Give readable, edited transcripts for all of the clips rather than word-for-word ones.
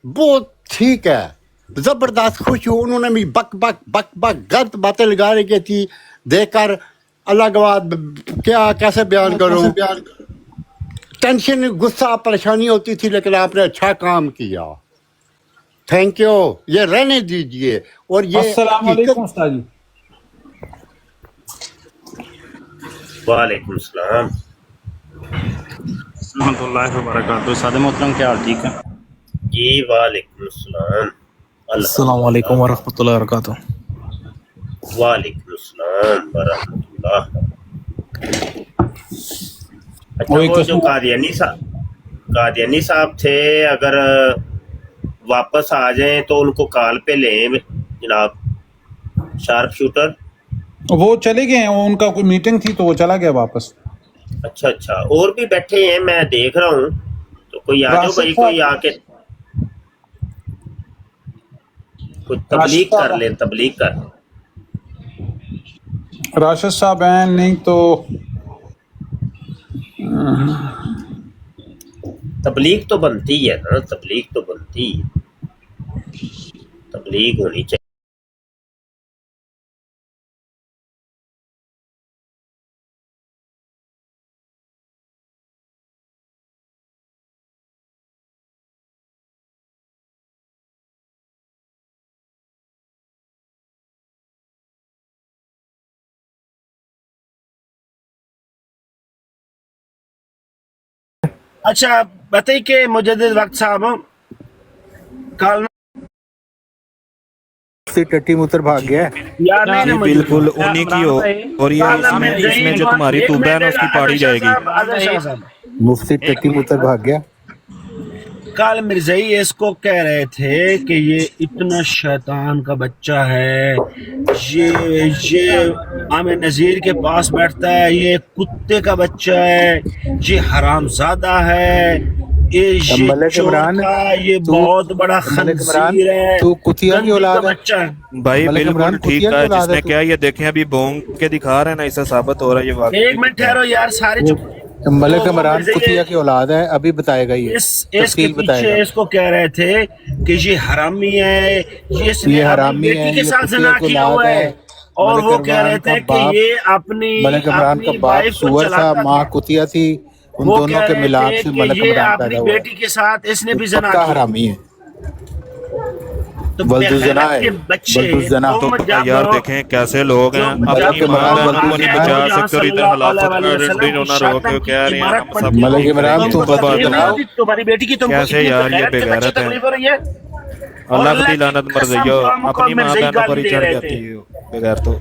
बहुत ठीक है, जबरदस्त खुश हूँ। उन्होंने भी बक बक बक बक गलत बातें लगा रही थी, देखकर अल्लाह के बाद क्या कैसे बयान करूँ। टेंशन गुस्सा परेशानी होती थी, लेकिन आपने अच्छा काम किया, थैंक यू। ये रहने दीजिए। और ये अस्सलाम वालेकुम उस्ताद जी। वालेकुम सलाम रहमतुल्लाहि व बरकातहू। सादे मोहतरम, क्या हाल? ठीक है जी। वालेकुम सलाम। अस्सलाम वालेकुम अल्हम्दुलिल्लाह। वरहमतुल्लाहि वबरकातुहू। वालेकुम सलाम वरहमतुल्लाह। अच्छा, वो एक वो जो किस्म का कादियानी साहब थे, अगर वापस आ जाएं तो उनको कॉल पे लें जनाब, शार्प शूटर। वो चले गए हैं, वो उनका कोई मीटिंग थी तो वो चला गया वापस। अच्छा अच्छा, और भी बैठे हैं, मैं देख रहा हूँ, तो कोई आ जाओ राशिद भाई, कोई साहब आके कोई राशिद तबलीग कर साहब ले, तबलीग कर। राशिद साहब हैं, नहीं तो तबलीग तो बनती है ना, तबलीग तो बनती है, तबलीग होनी चाहिए। अच्छा बताइए कि मुजद्दिद वक्त साहब कल से टट्टी मुतर भाग गया है। यार नहीं जी ना बिल्कुल उन्हीं की हो, और ये इसमें जो तुम्हारी टूबा है ना उसकी पाड़ी जाएगी। मुफ्ती टट्टी मुतर भाग गया। कल मिर्ज़ाई इसको कह रहे थे कि ये इतना शैतान का बच्चा है, ये आमिर नज़ीर के पास बैठता है, ये कुत्ते का बच्चा है, ये हरामजादा है, ये मलिक चोर इमरान, का ये तू बहुत बड़ा मलिक इमरान, खंजीर है, तू कुतिया की गंदी का औलाद है। बच्चा है। भाई मलिक इमरान बिल्कुल ठीक कुतिया की है, औलाद है जिसने तू। क्या ये देखें अभी बोंग के दिखा रहे हैं ना, इससे साबित हो रहा है ये वाकई एक मिनट ठहरो यार, सारे चुप। मलिक वो इमरान मिर्ज़ाई कुतिया की औलाद है, अभी बताएगा ये, इसके तफसील पीछे बताएगा। इसको कह रहे थे कि ये हरामी है, ये इसने ये अपनी हरामी बेटी है, के ये साथ कुतिया जना की किया औलाद हुआ है। है, और मलिक वो कह रहे इमरान का थे कि बाप, ये अपनी मलिक इमरान का अपनी बाप वाइफ को सुअर था, चलाता माँ था। कुतिया थी, उन वो दोनों कह के रहे मिलाप थे से कि मलिक ये इमरान अपनी पैदा हुआ है। बेटी के साथ इसने ये भी जना पक्का किया। हरामी है, तो बल्दुज़ना बेगैरत है, के बच्चे बल्दुज़ना। तो तुम जब यार देखें कैसे लोग हैं, जब अपनी मलिक जब माँ इमरान बहन को नहीं बल्दुज़ना बचा है। सकते और इधर सल्लल्लाहु खिलाफत अलैहि वसल्लम की होना रोक शातम के की कह रहे हैं इबारत हम सब पढ़ती हो, मलिक इमरान करेंगे। तुम तुमको तफसील तकलीफ नहीं बताओ। होती? तुम्हारी बेटी की तुमको कैसे इतनी यार ये बेगैरत के बच्चे बेगैरत हैं, तकलीफ हो रही है? और अल्लाह अल्लाह की की लानत मर कसम जाइयो, शाम को अपनी माँ मिर्ज़ाई बहनों पर गाली ही दे चढ़ रहे जाती थे। है बगैर तो।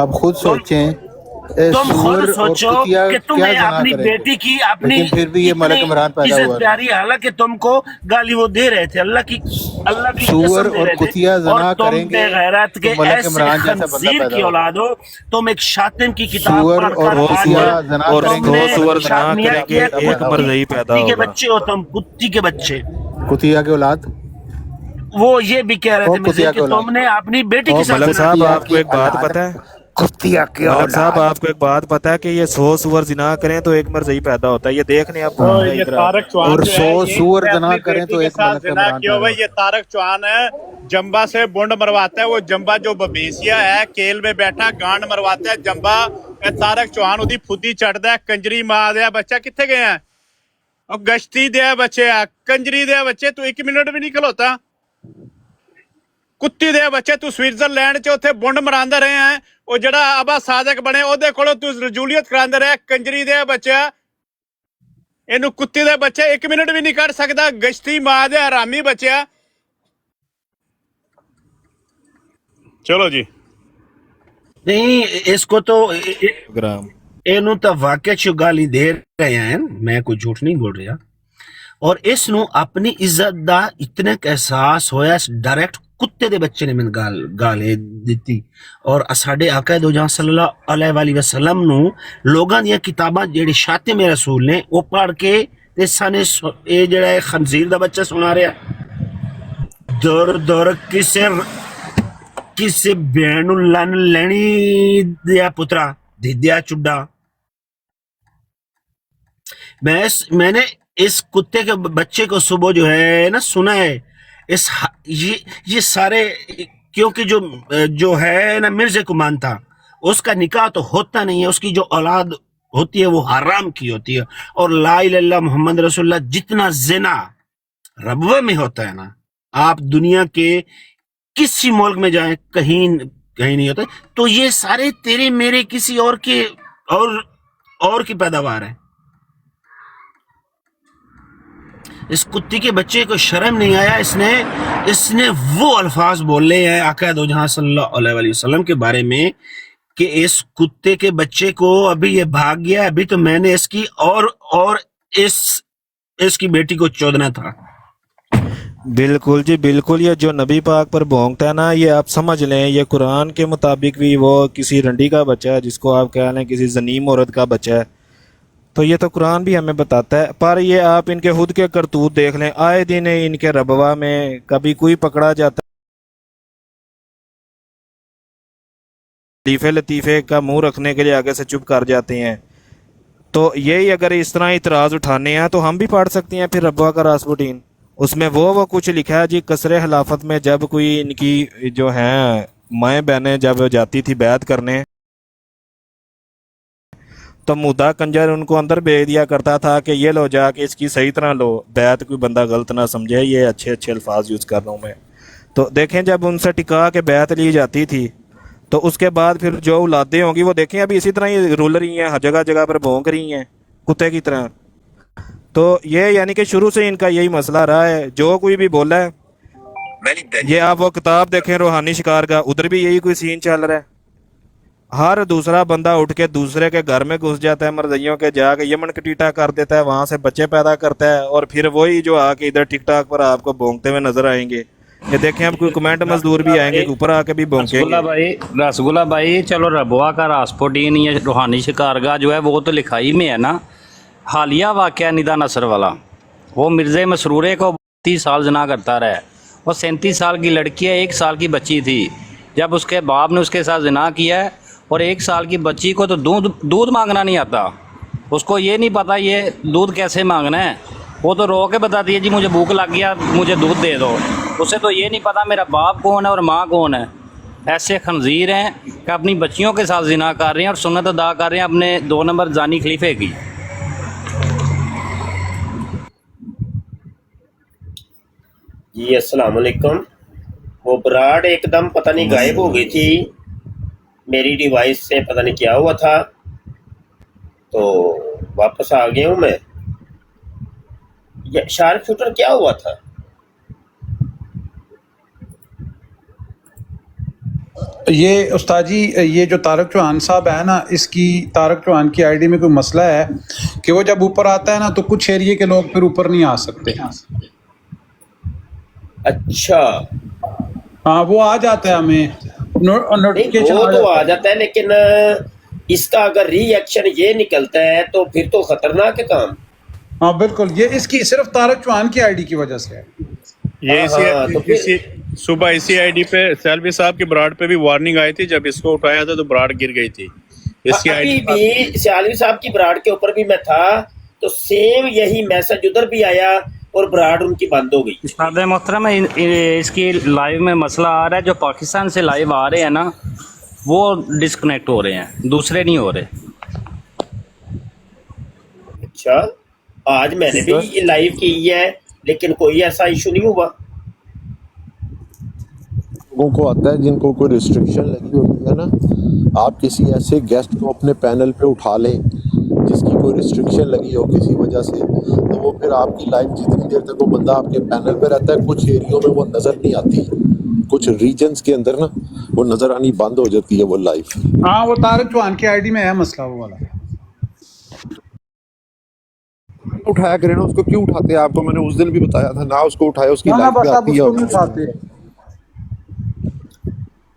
आप खुद सोचें, तुम खुद सुअर और सोचो कुतिया कि क्या तुम्हें जना अपनी करेंगे, बेटी की अपनी लेकिन फिर भी ये इतनी मलिक इमरान पैदा इज्जत हुआ था। प्यारी, हालांकि तुमको गाली वो दे रहे थे, अल्लाह की सुअर कसम दे और रहे थे, कुतिया और जना तुम करेंगे बेगैरत के तो मलिक ऐसे इमरान जैसा बंदा खंजीर पैदा की होगा। औलाद हो। तुम एक शातिम की किताब सुअर और पढ़कर सौ आज कुतिया सुअर जना और करेंगे तुमने सौ तो सुअर मलिक जना इमरान शामिया करेंगे, किया। जैसा एक पैदा होगा। मरज़ई पैदा कुत्ती के होगा। बच्चे हो तुम, कुत्ती के बच्चे। कुतिया की औलाद वो ये भी कह रहे थे और मुझे कुतिया कि की औलाद तुमने अपनी बेटी के और साथ मलक जना साहब किया। आपको एक बात औलाद, पता है, कुतिया की मलक साहब औलाद। आपको एक बात पता है कि ये 100 सुअर जिना करें तो एक मरज़ई पैदा होता है। ये देखने आप तो ये इधर तारक चौहान और जो 100 है ये सुअर इसने जना अपनी करें बेटी तो के एक साथ मलिक जिना इमरान किया पैदा हुआ है। होगा। ये तारक चौहान है, जंबा से बुंड मरवाता है। वो जंबा जो बबीसिया है केल में बैठा गांड मरवाता है जंबा। तारक चौहान उदी फुद्दी चढ़दा है। कंजरी मां दे बच्चा कित्थे गए हैं? और गश्ती दे बच्चे आ, कंजरी दे बच्चे, तू 1 मिनट भी नहीं खलोता। कुत्ती दे बच्चे, तू स्विट्जरलैंड च उत्थे बुंड मरांदा रहे हैं। ਉਹ ਜਿਹੜਾ ਅਬਾ ਸਾਦਕ ਬਣੇ ਉਹਦੇ ਕੋਲੋਂ ਤੂੰ ਰਜੂਲੀਅਤ ਕਰਾਂਦਾ ਰਿਹਾ। ਕੰਜਰੀ ਦੇ ਬੱਚਾ, ਇਹਨੂੰ ਕੁੱਤੀ ਦੇ ਬੱਚੇ 1 ਮਿੰਟ ਵੀ ਨਹੀਂ ਕੱਢ ਸਕਦਾ। ਗਸ਼ਤੀ ਮਾਂ ਦੇ ਹਰਾਮੀ ਬੱਚਿਆ। ਚਲੋ ਜੀ। नहीं, इसको तो ग्राम ਇਹਨੂੰ ਤਾਂ ਵਾਕਿਆ ਚ ਗਾਲੀ ਦੇ ਰਹੇ ਹਨ, ਮੈਂ ਕੋਈ ਝੂਠ ਨਹੀਂ ਬੋਲ ਰਿਹਾ। ਔਰ ਇਸ ਨੂੰ ਆਪਣੀ ਇੱਜ਼ਤ ਦਾ ਇਤਨਾ ਅਹਿਸਾਸ ਹੋਇਆ, ਡਾਇਰੈਕਟ ਕੁੱਤੇ ਦੇ ਬੱਚੇ ਨੇ ਮੈਨੂੰ ਗਾਲ ਦਿੱਤੀ। ਔਰ ਸਾਡੇ ਆਕਾ ਦੋ ਜਹਾਂ ਸੱਲੱਲਾਹੁ ਅਲੈਹਿ ਵਸੱਲਮ ਨੂੰ ਲੋਕਾਂ ਦੀਆਂ ਕਿਤਾਬਾਂ ਜਿਹੜੇ ਸ਼ਾਤਿਮ ਰਸੂਲ ਨੇ ਉਹ ਪੜ੍ਹ ਕੇ ਤੇ ਸਾਨੇ ਇਹ ਜਿਹੜਾ ਖੰਜ਼ੀਰ ਦਾ ਬੱਚਾ ਸੁਣਾ ਰਿਹਾ। ਦਰ ਦਰ ਕਿਸੇ ਭੈਣ ਨੂੰ ਲੰਨ ਲੈਣੀ ਦਿਆ ਪੁੱਤਰਾ, ਦਿਦਿਆ ਚੁੱਡਾ। मैंने اس کتے کے بچے کو صبح جو ہے نا سنا ہے یہ سارے، کیونکہ جو ہے نا مرزا کو مانتا، اس کا نکاح تو ہوتا نہیں ہے، اس کی جو اولاد ہوتی ہے وہ حرام کی ہوتی ہے، اور لا الہ الا اللہ محمد رسول اللہ جتنا زنا ربوہ میں ہوتا ہے نا، آپ دنیا کے کسی ملک میں جائیں کہیں نہیں ہوتا، تو یہ سارے تیرے میرے کسی اور کے اور کی پیداوار ہے۔ اس کتی کے بچے کو شرم نہیں آیا، اس نے وہ الفاظ بولے ہیں آقا دو جہاں صلی اللہ علیہ وسلم کے بارے میں کہ اس کتے کے بچے کو ابھی یہ بھاگ گیا، ابھی تو میں نے اس کی اور اس کی بیٹی کو چودنا تھا۔ بالکل جی بالکل، یہ جو نبی پاک پر بھونگتا ہے نا، یہ آپ سمجھ لیں یہ قرآن کے مطابق بھی وہ کسی رنڈی کا بچہ ہے، جس کو آپ کہہ لیں کسی زنیم عورت کا بچہ ہے، تو یہ تو قرآن بھی ہمیں بتاتا ہے۔ پر یہ آپ ان کے خود کے کرتوت دیکھ لیں، آئے دن ان کے ربوہ میں کبھی کوئی پکڑا جاتا ہے، لطیفے کا منہ رکھنے کے لیے آگے سے چپ کر جاتے ہیں۔ تو یہی اگر اس طرح اعتراض اٹھانے ہیں تو ہم بھی پڑھ سکتے ہیں پھر ربوہ کا راسپوٹین، اس میں وہ کچھ لکھا ہے جی، قصر خلافت میں جب کوئی ان کی جو ہیں مائیں بہنیں جب جاتی تھی بیعت کرنے، تو مودہ کنجر ان کو اندر بھیج دیا کرتا تھا کہ یہ لو جا کے اس کی صحیح طرح لو، بیعت کوئی بندہ غلط نہ سمجھے، یہ اچھے الفاظ یوز کر رہا ہوں میں۔ تو دیکھیں جب ان سے ٹکا کے بیعت لی جاتی تھی تو اس کے بعد پھر جو اولادیں ہوں گی وہ دیکھیں ابھی اسی طرح یہ رول رہی ہیں، ہر جگہ جگہ پر بھونک رہی ہیں کتے کی طرح۔ تو یہ یعنی کہ شروع سے ان کا یہی مسئلہ رہا ہے، جو کوئی بھی بولا ہے، یہ آپ وہ کتاب دیکھیں روحانی شکار کا، ادھر بھی یہی کوئی سین چل رہا ہے، ہر دوسرا بندہ اٹھ کے دوسرے کے گھر میں گھس جاتا ہے، مرزیوں کے جا کے یمن کٹیٹا کر دیتا ہے، وہاں سے بچے پیدا کرتا ہے، اور پھر وہی جو آ کے ادھر ٹک ٹاک پر آپ کو بھونکتے ہوئے نظر آئیں گے۔ یہ دیکھیں اب کوئی کمنٹ مزدور بھی آئیں گے اوپر آ کے بھی بھونکیں گے۔ رسگلہ بھائی چلو ربوہ کا راسپوٹین یا روحانی شکارگاہ جو ہے وہ تو لکھائی میں ہے نا۔ حالیہ واقعہ ندا نصر والا، وہ مرزا مسرورے کو 30 سال زنا کرتا رہا، وہ 37 سال کی لڑکی ہے، 1 سال کی بچی تھی، جب اس کے باپ نے اس کے ساتھ زنا کیا ہے، اور 1 سال کی بچی کو تو دودھ مانگنا نہیں آتا، اس کو یہ نہیں پتا یہ دودھ کیسے مانگنا ہے، وہ تو رو کے بتاتی ہے جی مجھے بھوک لگ گیا مجھے دودھ دے دو، اسے تو یہ نہیں پتا میرا باپ کون ہے اور ماں کون ہے۔ ایسے خنزیر ہیں کہ اپنی بچیوں کے ساتھ زنا کر رہے ہیں اور سنت ادا کر رہے ہیں اپنے 2 نمبر زانی خلیفے کی۔ جی السلام علیکم۔ وہ براڈ ایک دم پتہ نہیں غائب ہو گئی تھی، میری ڈیوائس سے پتہ نہیں کیا ہوا تھا، تو واپس آ گیا ہوں میں۔ شارپ شوٹر کیا ہوا تھا؟ یہ استاد جی یہ جو طارق چوہان صاحب ہے نا، اس کی طارق چوہان کی آئی ڈی میں کوئی مسئلہ ہے کہ وہ جب اوپر آتا ہے نا تو کچھ ایریے کے لوگ پھر اوپر نہیں آ سکتے۔ اچھا ہاں وہ آ جاتا ہے ہمیں نوٹیفیکیشن، وہ تو آ جاتا ہے، لیکن اس کا اگر ری ایکشن یہ نکلتا ہے تو پھر تو خطرناک ہے کام۔ ہاں بالکل، یہ اس کی صرف طارق چوہان کی آئی ڈی کی وجہ سے ہے۔ یہ صبح اسی آئی ڈی پہ سیلوی صاحب کی براڈ پہ بھی وارننگ آئی تھی، جب اس کو اٹھایا تھا تو براڈ گر گئی تھی۔ اس کی ابھی بھی سیالوی صاحب کی براڈ کے اوپر بھی میں تھا تو سیم یہی میسج ادھر بھی آیا اور براڈ ان کی بند ہو گئی۔ استاد محترم اس کی لائیو میں مسئلہ آ رہا ہے، جو پاکستان سے لائیو آ رہے ہیں نا وہ ڈسکنیکٹ ہو رہے ہیں، دوسرے نہیں ہو رہے۔ اچھا آج میں نے بھی لائیو کی ہے لیکن کوئی ایسا ایشو نہیں ہوا۔ لوگوں کو آتا ہے جن کو کوئی ریسٹرکشن لگی ہوتی ہے نا، آپ کسی ایسے گیسٹ کو اپنے پینل پہ اٹھا لیں جس کی کوئی ریسٹرکشن لگی ہو کسی وجہ سے، تو وہ پھر آپ کی لائف جتنی دیر تک وہ بندہ آپ کے پینل پہ رہتا ہے کچھ ایریوں میں وہ نظر نہیں آتی، کچھ ریجنز کے اندر نا وہ نظر آنی بند ہو جاتی ہے وہ لائف۔ ہاں وہ طارق چوہان کی آئی ڈی میں ہے مسئلہ وہ والا۔ اٹھایا کریں نا، اس کو کیوں اٹھاتے ہیں؟ آپ کو میں نے اس دن بھی بتایا تھا، نہ اس کو اٹھائے، اس کی لائف پہ آتی ہے۔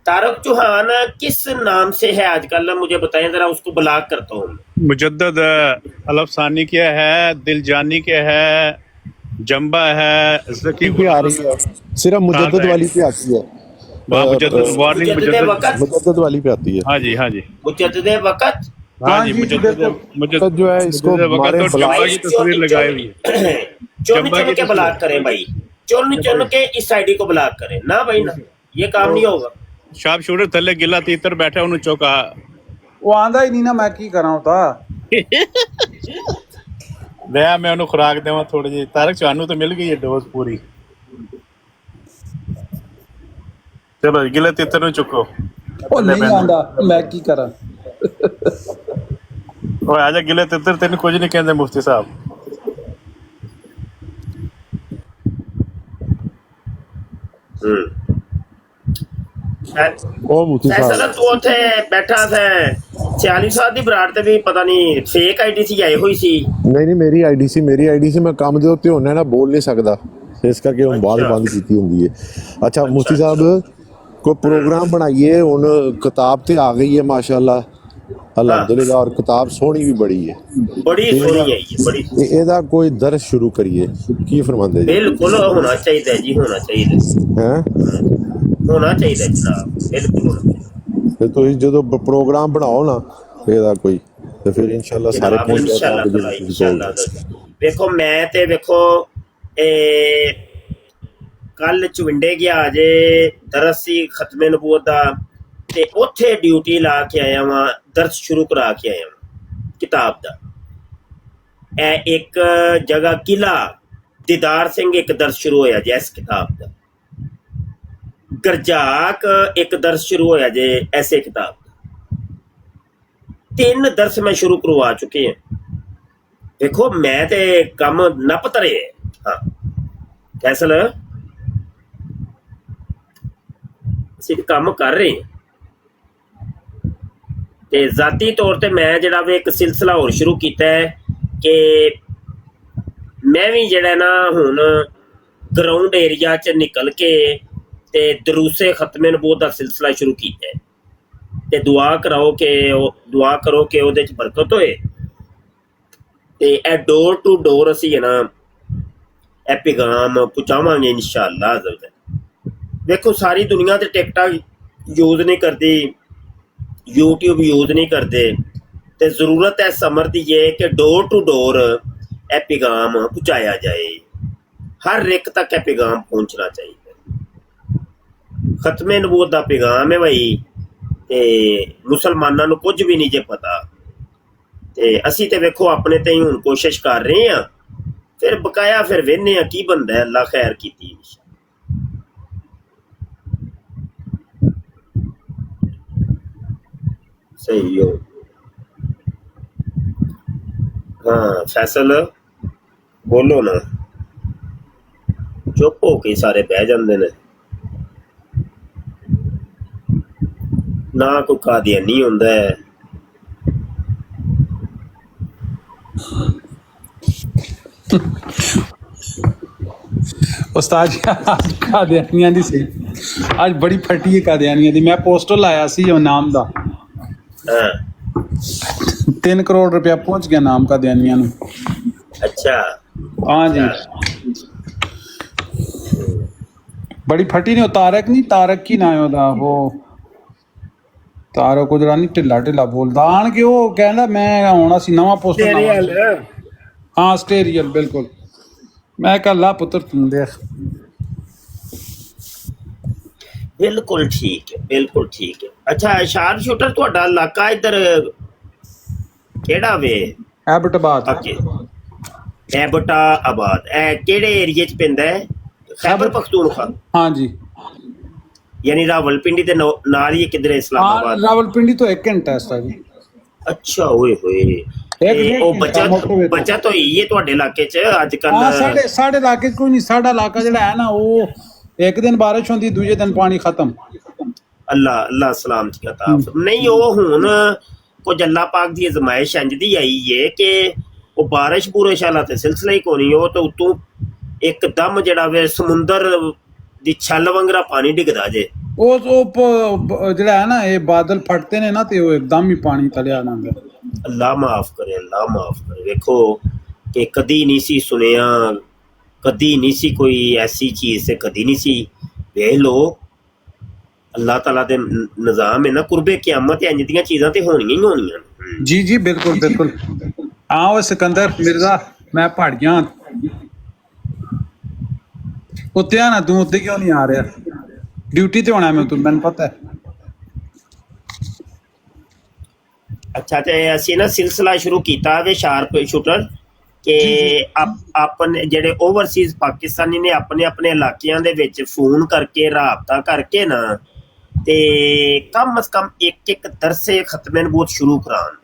طارق چوہان کس نام سے ہے آج کل مجھے بتائیں ذرا، اس کو بلاک کرتا ہوں۔ مجدد الف ثانی کیا ہے، دل جانی کیا ہے، جمبا ہے، ذکی آ رہی ہے، صرف مجدد والی پہ آتی ہے، مجدد وارننگ مجدد وقت مجدد والی پہ آتی ہے۔ ہاں جی ہاں جی مجدد وقت हाँ जी, मुझे मुझे तो जो है इसको वक्त मारे और जम्बा की तस्वीर लगाई हुई है। चुन जम्बा चुन की के ब्लॉक करें भाई, चुन चुन के इस आईडी को ब्लॉक करें ना भाई ना, ये काम नहीं होगा। शार्प शूटर थल्ले गिला तीतर बैठा उन्होंने चौका। वो आंदा ही नहीं ना, मैं की करा होता। मैं उन्हें खुराक देवा थोड़ी जी। तारक चौहान तो मिल गई है डोज पूरी। चलो गिला तीतर नु चुको। ਉਹ ਨਹੀਂ ਆਂਦਾ, ਮੈਂ ਕੀ ਕਰਾਂ। ओए आजा गिले तीतर, तेन कुछ नहीं कहते मुफ्ती साहब। ਉਹ ਮੁਫਤੀ ਫੈਸਲ ਸਾਹਿਬ ਤੂੰ ਉੱਥੇ ਬੈਠਾ ਸੀ 46 ਸਾਲ ਦੀ ਬਰਾੜ ਤੇ ਵੀ ਪਤਾ ਨਹੀਂ ਫੇਕ ਆਈਡੀ ਸੀ ਆਈ ਹੋਈ ਸੀ। ਨਹੀਂ ਮੇਰੀ ਆਈਡੀ ਸੀ ਮੈਂ ਕੰਮ ਦੇ ਉੱਤੇ ਹੁੰਨਾ ਨਾ, ਬੋਲ ਨਹੀਂ ਸਕਦਾ, ਇਸ ਕਰਕੇ ਹੁਣ ਬਾਅਦ ਬੰਦ ਕੀਤੀ ਹੁੰਦੀ ਹੈ। ਅੱਛਾ ਮੁਫਤੀ ਸਾਹਿਬ ਕੋਈ ਪ੍ਰੋਗਰਾਮ ਬਣਾਈਏ, ਹੁਣ ਕਿਤਾਬ ਤੇ ਆ ਗਈ ਹੈ ਮਾਸ਼ਾਅੱਲਾ ਅਲਹਮਦੁਲਿਲਾ, ਔਰ ਕਿਤਾਬ ਸੋਹਣੀ ਵੀ ਬੜੀ ਹੈ, ਬੜੀ ਸੋਹਣੀ ਹੈ ਜੀ, ਬੜੀ ਇਹਦਾ ਕੋਈ ਦਰਸ ਸ਼ੁਰੂ ਕਰੀਏ, ਕੀ ਫਰਮਾਉਂਦੇ ਜੀ? ਬਿਲਕੁਲ ਹੋਣਾ ਚਾਹੀਦਾ ਜੀ, ਹੋਣਾ ਚਾਹੀਦਾ ਹੈ ਹੋਣਾ ਚਾਹੀਦਾ ਜਨਾਬ, ਬਿਲਕੁਲ ਹੋਣਾ ਚਾਹੀਦਾ। ਤੇ ਤੁਸੀਂ ਜਦੋਂ ਪ੍ਰੋਗਰਾਮ ਬਣਾਓ ਨਾ ਇਹਦਾ ਕੋਈ, ਤੇ ਫਿਰ ਇਨਸ਼ਾਅੱਲਾ ਸਾਰੇ ਜਨਾਬ ਇਨਸ਼ਾਅੱਲਾ ਵੇਖੋ ਮੈਂ ਤੇ ਵੇਖੋ ਇਹ ਕੱਲ ਚਵਿੰਡੇ ਗਿਆ ਜੇ ਦਰਸ ਸੀ ਖਤਮੇ ਨਬੂਵਤ ਦਾ, ਤੇ ਉੱਥੇ ਡਿਊਟੀ ਲਾ ਕੇ ਆਇਆ ਵਾਂ, ਦਰਸ ਸ਼ੁਰੂ ਕਰਾ ਕੇ ਆਇਆ ਵਾਂ ਕਿਤਾਬ ਦਾ। ਇਹ ਇੱਕ ਜਗ੍ਹਾ ਕਿਲਾ ਦੀਦਾਰ ਸਿੰਘ ਇੱਕ ਦਰਸ ਸ਼ੁਰੂ ਹੋਇਆ ਜੇ ਇਸ ਕਿਤਾਬ ਦਾ, ਗਰਜਾਕ ਇੱਕ ਦਰਸ ਸ਼ੁਰੂ ਹੋਇਆ ਜੇ ਐਸੇ ਕਿਤਾਬ ਦਾ, 3 ਦਰਸ ਮੈਂ ਸ਼ੁਰੂ ਕਰਵਾ ਚੁੱਕੇ ਹਾਂ। ਦੇਖੋ ਮੈਂ ਤੇ ਕੰਮ ਨੱਪ ਤਰੇ। ਹਾਂ ਫੈਸਲ ਅਸੀਂ ਕੰਮ ਕਰ ਰਹੇ ਹਾਂ, ਤੇ ਜ਼ਾਤੀ ਤੌਰ ਤੇ ਮੈਂ ਜਿਹੜਾ ਵੀ ਇੱਕ ਸਿਲਸਿਲਾ ਹੋਰ ਸ਼ੁਰੂ ਕੀਤਾ ਹੈ ਕਿ ਮੈਂ ਵੀ ਜਿਹੜਾ ਨਾ ਹੁਣ ਗਰਾਊਂਡ ਏਰੀਆ 'ਚ ਨਿਕਲ ਕੇ ਤੇ ਦਰੂਸੇ ਖਤਮੇ ਨਬੂਵਤ ਦਾ ਸਿਲਸਿਲਾ ਸ਼ੁਰੂ ਕੀਤਾ ਹੈ, ਤੇ ਦੁਆ ਕਰੋ ਕਿ ਉਹਦੇ 'ਚ ਬਰਕਤ ਹੋਏ, ਤੇ ਇਹ ਡੋਰ ਟੂ ਡੋਰ ਅਸੀਂ ਹੈ ਨਾ ਇਹ ਪੈਗਾਮ ਪਹੁੰਚਾਵਾਂਗੇ ਇਨਸ਼ਾਅੱਲਾ। ਦੇਖੋ ਸਾਰੀ ਦੁਨੀਆ ਤੇ ਟਿਕਟਾਕ ਯੂਜ਼ ਨਹੀਂ ਕਰਦੀ, YouTube ਯੂਜ਼ ਨਹੀਂ ਕਰਦੇ, ਤੇ ਜ਼ਰੂਰਤ ਹੈ ਸਮਰ ਦੀ ਇਹ ਕਿ ਡੋਰ ਟੂ ਡੋਰ ਇਹ ਪੈਗਾਮ ਪਹੁੰਚਾਇਆ ਜਾਏ, ਹਰ ਇੱਕ ਤੱਕ ਇਹ ਪੈਗਾਮ ਪਹੁੰਚਣਾ ਚਾਹੀਦਾ। ਖਤਮੇ ਨਬੂਵਤ ਦਾ ਪੈਗਾਮ ਹੈ ਭਾਈ, ਤੇ ਮੁਸਲਮਾਨਾਂ ਨੂੰ ਕੁਝ ਵੀ ਨਹੀਂ ਜੇ ਪਤਾ, ਤੇ ਅਸੀਂ ਤੇ ਵੇਖੋ ਆਪਣੇ ਤੇ ਹੀ ਹੁਣ ਕੋਸ਼ਿਸ਼ ਕਰ ਰਹੇ ਹਾਂ, ਫਿਰ ਬਕਾਇਆ ਫਿਰ ਵੇਖਦੇ ਹਾਂ ਕੀ ਬਣਦਾ। ਅੱਲਾ ਖੈਰ ਕੀਤੀ। ਸਹੀ ਹੋ। ਹਾਂ ਫੈਸਲ ਬੋਲੋ ਨਾ, ਚੁੱਪ ਹੋ ਕੇ ਸਾਰੇ ਬਹਿ ਜਾਂਦੇ ਨੇ, ਨਾ ਕੋਈ ਕਾਦੀਆਨੀ ਹੁੰਦਾ ਹੈ। ਉਸਤਾਦ ਜੀ ਅੱਜ ਕਾਦੀਆਨੀਆਂ ਦੀ ਸੀ, ਅੱਜ ਬੜੀ ਫਟੀ ਹੈ ਕਾਦੀਆਨੀਆਂ ਦੀ। ਮੈਂ ਪੋਸਟਰ ਲਾਇਆ ਸੀ ਉਹ ਨਾਮ ਦਾ, ਹਾਂ 3 ਕਰੋੜ ਰੁਪਇਆ ਪਹੁੰਚ ਗਿਆ ਨਾਮ ਕਾਦੀਆਨੀਆਂ ਨੂੰ। ਅੱਛਾ हाँ जी बड़ी फटी ने तारक नहीं, तारक की ना है वो तारक को जरा नहीं ढिला ढिला बोलदा आन के वो कहना मैं आना सी नवा पोस्टर। हाँ स्टेरियल बिल्कुल। मैं कह ला पुत्र तुम देख बिल्कुल ठीक है, बिल्कुल ठीक है। अच्छा शार्प शूटर ਤੁਹਾਡਾ ਇਲਾਕਾ ਇੱਧਰ ਕਿਹੜਾ ਵੇ? एबटाबाद। एबटाबाद ਇਹ ਕਿਹੜੇ ਏਰੀਏ 'ਚ ਪੈਂਦਾ ਹੈ? ਖੈਬਰ ਪਖਤੂਨਖਵਾ। हाँ जी यानी रावलपिंडी ਦੇ ਨਾਲ ਹੀ ਕਿਧਰ हाँ इस्लामाबाद। रावलपिंडी तो 1 घंटा है जी। ਅੱਛਾ ਓਏ ਹੋਏ ਉਹ ਬੱਚਾ ਤਾਂ ਹੀ ਹੈ ਤੁਹਾਡੇ ਇਲਾਕੇ 'ਚ ਅੱਜ ਕੱਲ। हाँ साढ़े इलाके कोई नहीं, साढ़ा इलाका ਜਿਹੜਾ है ना वो एक दिन बारिश होती दूजे दिन पानी खत्म। ਅੱਲਾ ਸਲਾਮਤੀ ਅਤਾ। ਨਹੀਂ ਉਹ ਹੁਣ ਕੁਝ ਅੱਲਾ ਪਾਕ ਦੀ ਅਜ਼ਮਾਇਸ਼ ਇੰਜ ਦੀ ਆਈ ਹੈ ਕਿ ਉਹ ਬਾਰਿਸ਼ ਬੁਰਿਸ਼ ਵਾਲਾ ਤੇ ਸਿਲਸਿਲਾ ਹੀ ਕੋਈ ਨਹੀਂ, ਉਹ ਤਾਂ ਉਤੋਂ ਇੱਕਦਮ ਜਿਹੜਾ ਵੇ ਸਮੁੰਦਰ ਦੀ ਛੱਲ ਵੰਗਰਾ ਪਾਣੀ ਡਿੱਗਦਾ ਜੇ। ਉਹ ਜਿਹੜਾ ਹੈ ਨਾ ਇਹ ਬਾਦਲ ਫਟਦੇ ਨੇ ਨਾ ਤੇ ਉਹ ਇੱਕਦਮ ਹੀ ਪਾਣੀ ਤਲਿਆ ਜਾਂਦਾ। ਅੱਲਾ ਮਾਫ ਕਰੇ, ਅੱਲਾ ਮਾਫ ਕਰੇ। ਵੇਖੋ ਕਿ ਕਦੀ ਨਹੀਂ ਸੀ ਸੁਣਿਆ, ਕਦੀ ਨਹੀਂ ਸੀ ਕੋਈ ਐਸੀ ਚੀਜ਼ ਤੇ ਕਦੀ ਨਹੀਂ ਸੀ। ਵੇਖ ਲੋ ਅੱਲਾਹ ਤਾਲਾ ਦੇ ਨਿਜ਼ਾਮ ਹੈ ਨਾ, ਕੁਰਬੇ ਕਿਆਮਤ ਇੰਜ ਦੀਆਂ ਚੀਜ਼ਾਂ ਤੇ ਹੋਣੀਆਂ ਹੀ ਹੋਣੀਆਂ। जी जी बिल्कुल बिल्कुल। आओ सिकंदर मिर्जा, मैं पहाड़ियां उत्ते आ ना, तू उत्ते क्यों नहीं आ रहा? ड्यूटी ते होना मैं, तू मैंने पता है। ਅੱਛਾ, ਤੇ ਅਸੀਂ ਨਾ ਸਿਲਸਿਲਾ ਸ਼ੁਰੂ ਕੀਤਾ ਵੇ ਸ਼ਾਰਪ ਸ਼ੂਟਰ ਕਿ ਆਪਣੇ ਜਿਹੜੇ ਓਵਰਸੀਜ਼ ਪਾਕਿਸਤਾਨੀ ਨੇ ਆਪਣੇ ਆਪਣੇ ਇਲਾਕਿਆਂ ਦੇ ਵਿੱਚ ਫੋਨ ਕਰਕੇ ਰਾਬਤਾ ਕਰਕੇ ਨਾ ਤੇ ਕਮ ਸ ਕਮ ਇੱਕ ਦਰਸੇ ਖਤਮੇ ਨਬੂਵਤ ਸ਼ੁਰੂ ਕਰਾਉਣ।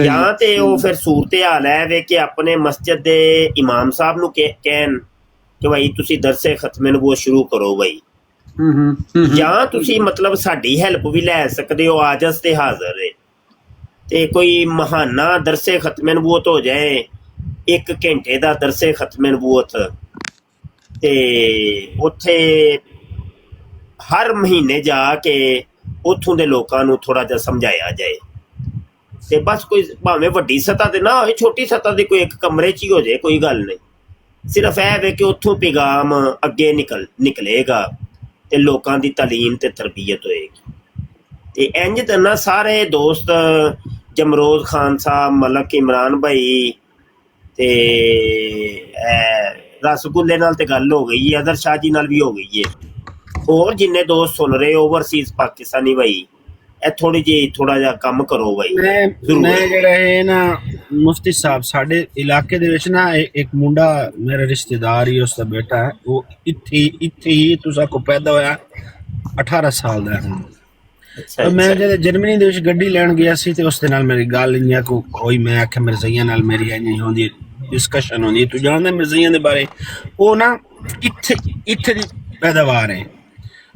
ਜਾਂ ਤੇ ਉਹ ਫਿਰ ਸੂਰਤ ਹਾਲ ਹੈ ਵੇ ਕਿ ਆਪਣੇ ਮਸਜਿਦ ਦੇ ਇਮਾਮ ਸਾਹਿਬ ਨੂੰ ਕਹਿਣ ਕਿ ਭਾਈ ਤੁਸੀਂ ਦਰਸੇ ਖਤਮੇ ਨਬੂਵਤ ਸ਼ੁਰੂ ਕਰੋ ਬਈ। ਜਾਂ ਤੁਸੀਂ ਮਤਲਬ ਸਾਡੀ ਹੈਲਪ ਵੀ ਲੈ ਸਕਦੇ ਹੋ, ਆਜਜ਼ ਤੇ ਹਾਜ਼ਰ ਹੈ। ਤੇ ਕੋਈ ਮਹਾਨਾ ਦਰਸੇ ਖਤਮੇ ਨਬੂਵਤ ਹੋ ਜਾਏ, 1 ਘੰਟੇ ਦਾ ਦਰਸੇ ਖਤਮੇ ਨਬੂਵਤ, ਤੇ ਉੱਥੇ ਹਰ ਮਹੀਨੇ ਜਾ ਕੇ ਉੱਥੋਂ ਦੇ ਲੋਕਾਂ ਨੂੰ ਥੋੜ੍ਹਾ ਜਿਹਾ ਸਮਝਾਇਆ ਜਾਏ। ਤੇ ਬਸ ਕੋਈ ਭਾਵੇਂ ਵੱਡੀ ਸਤ੍ਹਾ ਤੇ ਨਾ ਹੋਏ, ਛੋਟੀ ਸਤ੍ਹਾ ਦੇ ਕੋਈ ਇੱਕ ਕਮਰੇ 'ਚ ਹੀ ਹੋ ਜਾਏ, ਕੋਈ ਗੱਲ ਨਹੀਂ। ਸਿਰਫ ਇਹ ਵੇ ਕਿ ਉੱਥੋਂ ਪੈਗਾਮ ਅੱਗੇ ਨਿਕਲੇਗਾ ਤੇ ਲੋਕਾਂ ਦੀ ਤਾਲੀਮ ਤੇ ਤਰਬੀਅਤ ਹੋਏਗੀ। ਤੇ ਇੰਝ ਤਾਂ ਨਾ ਸਾਰੇ ਦੋਸਤ ਜਮਰੋਜ਼ ਖਾਨ ਸਾਹਿਬ, ਮਲਕ ਇਮਰਾਨ ਭਾਈ ਤੇ ਰਸਗੁੱਲੇ ਨਾਲ ਤੇ ਗੱਲ ਹੋ ਗਈ ਹੈ, ਅਦਰ ਸ਼ਾਹ ਜੀ ਨਾਲ ਵੀ ਹੋ ਗਈ ਹੈ। ਹੋਰ ਜਿੰਨੇ ਦੋਸਤ ਸੁਣ ਰਹੇ ਓਵਰਸੀਜ਼ ਪਾਕਿਸਤਾਨੀ ਭਾਈ, ਇਹ ਥੋੜਾ ਜਿਹਾ ਕੰਮ ਕਰੋ ਭਾਈ। ਮੈਂ ਜਿਹੜਾ ਹੈ ਨਾ ਮੁਫਤੀ ਸਾਹਿਬ, ਸਾਡੇ ਇਲਾਕੇ ਦੇ ਵਿੱਚ ਨਾ ਇੱਕ ਮੁੰਡਾ ਮੇਰਾ ਰਿਸ਼ਤੇਦਾਰ ਹੀ, ਉਸਦਾ ਬੇਟਾ ਹੈ, ਉਹ ਇੱਥੇ ਹੀ ਤੁਸੀਂ ਕੋ ਪੈਦਾ ਹੋਇਆ, 18 ਸਾਲ ਦਾ ਹੈ। ਮੈਂ ਜਦੋਂ ਜਰਮਨੀ ਦੇ ਵਿੱਚ ਗੱਡੀ ਲੈਣ ਗਿਆ ਸੀ ਤੇ ਉਸ ਦੇ ਨਾਲ ਮੇਰੀ ਗੱਲ ਇੰਨੀ ਹੋਈ, ਮੈਂ ਆਖਿਆ ਮਿਰਜ਼ਈਆਂ ਨਾਲ ਮੇਰੀ ਇੰਨੀ ਹੁੰਦੀ ਡਿਸਕਸ਼ਨ ਹੁੰਦੀ, ਤੂੰ ਜਾਣਦਾ ਮਿਰਜ਼ਈਆਂ ਦੇ ਬਾਰੇ? ਉਹ ਨਾ ਇੱਥੇ ਦੀ ਪੈਦਾਵਾਰ ਹੈ।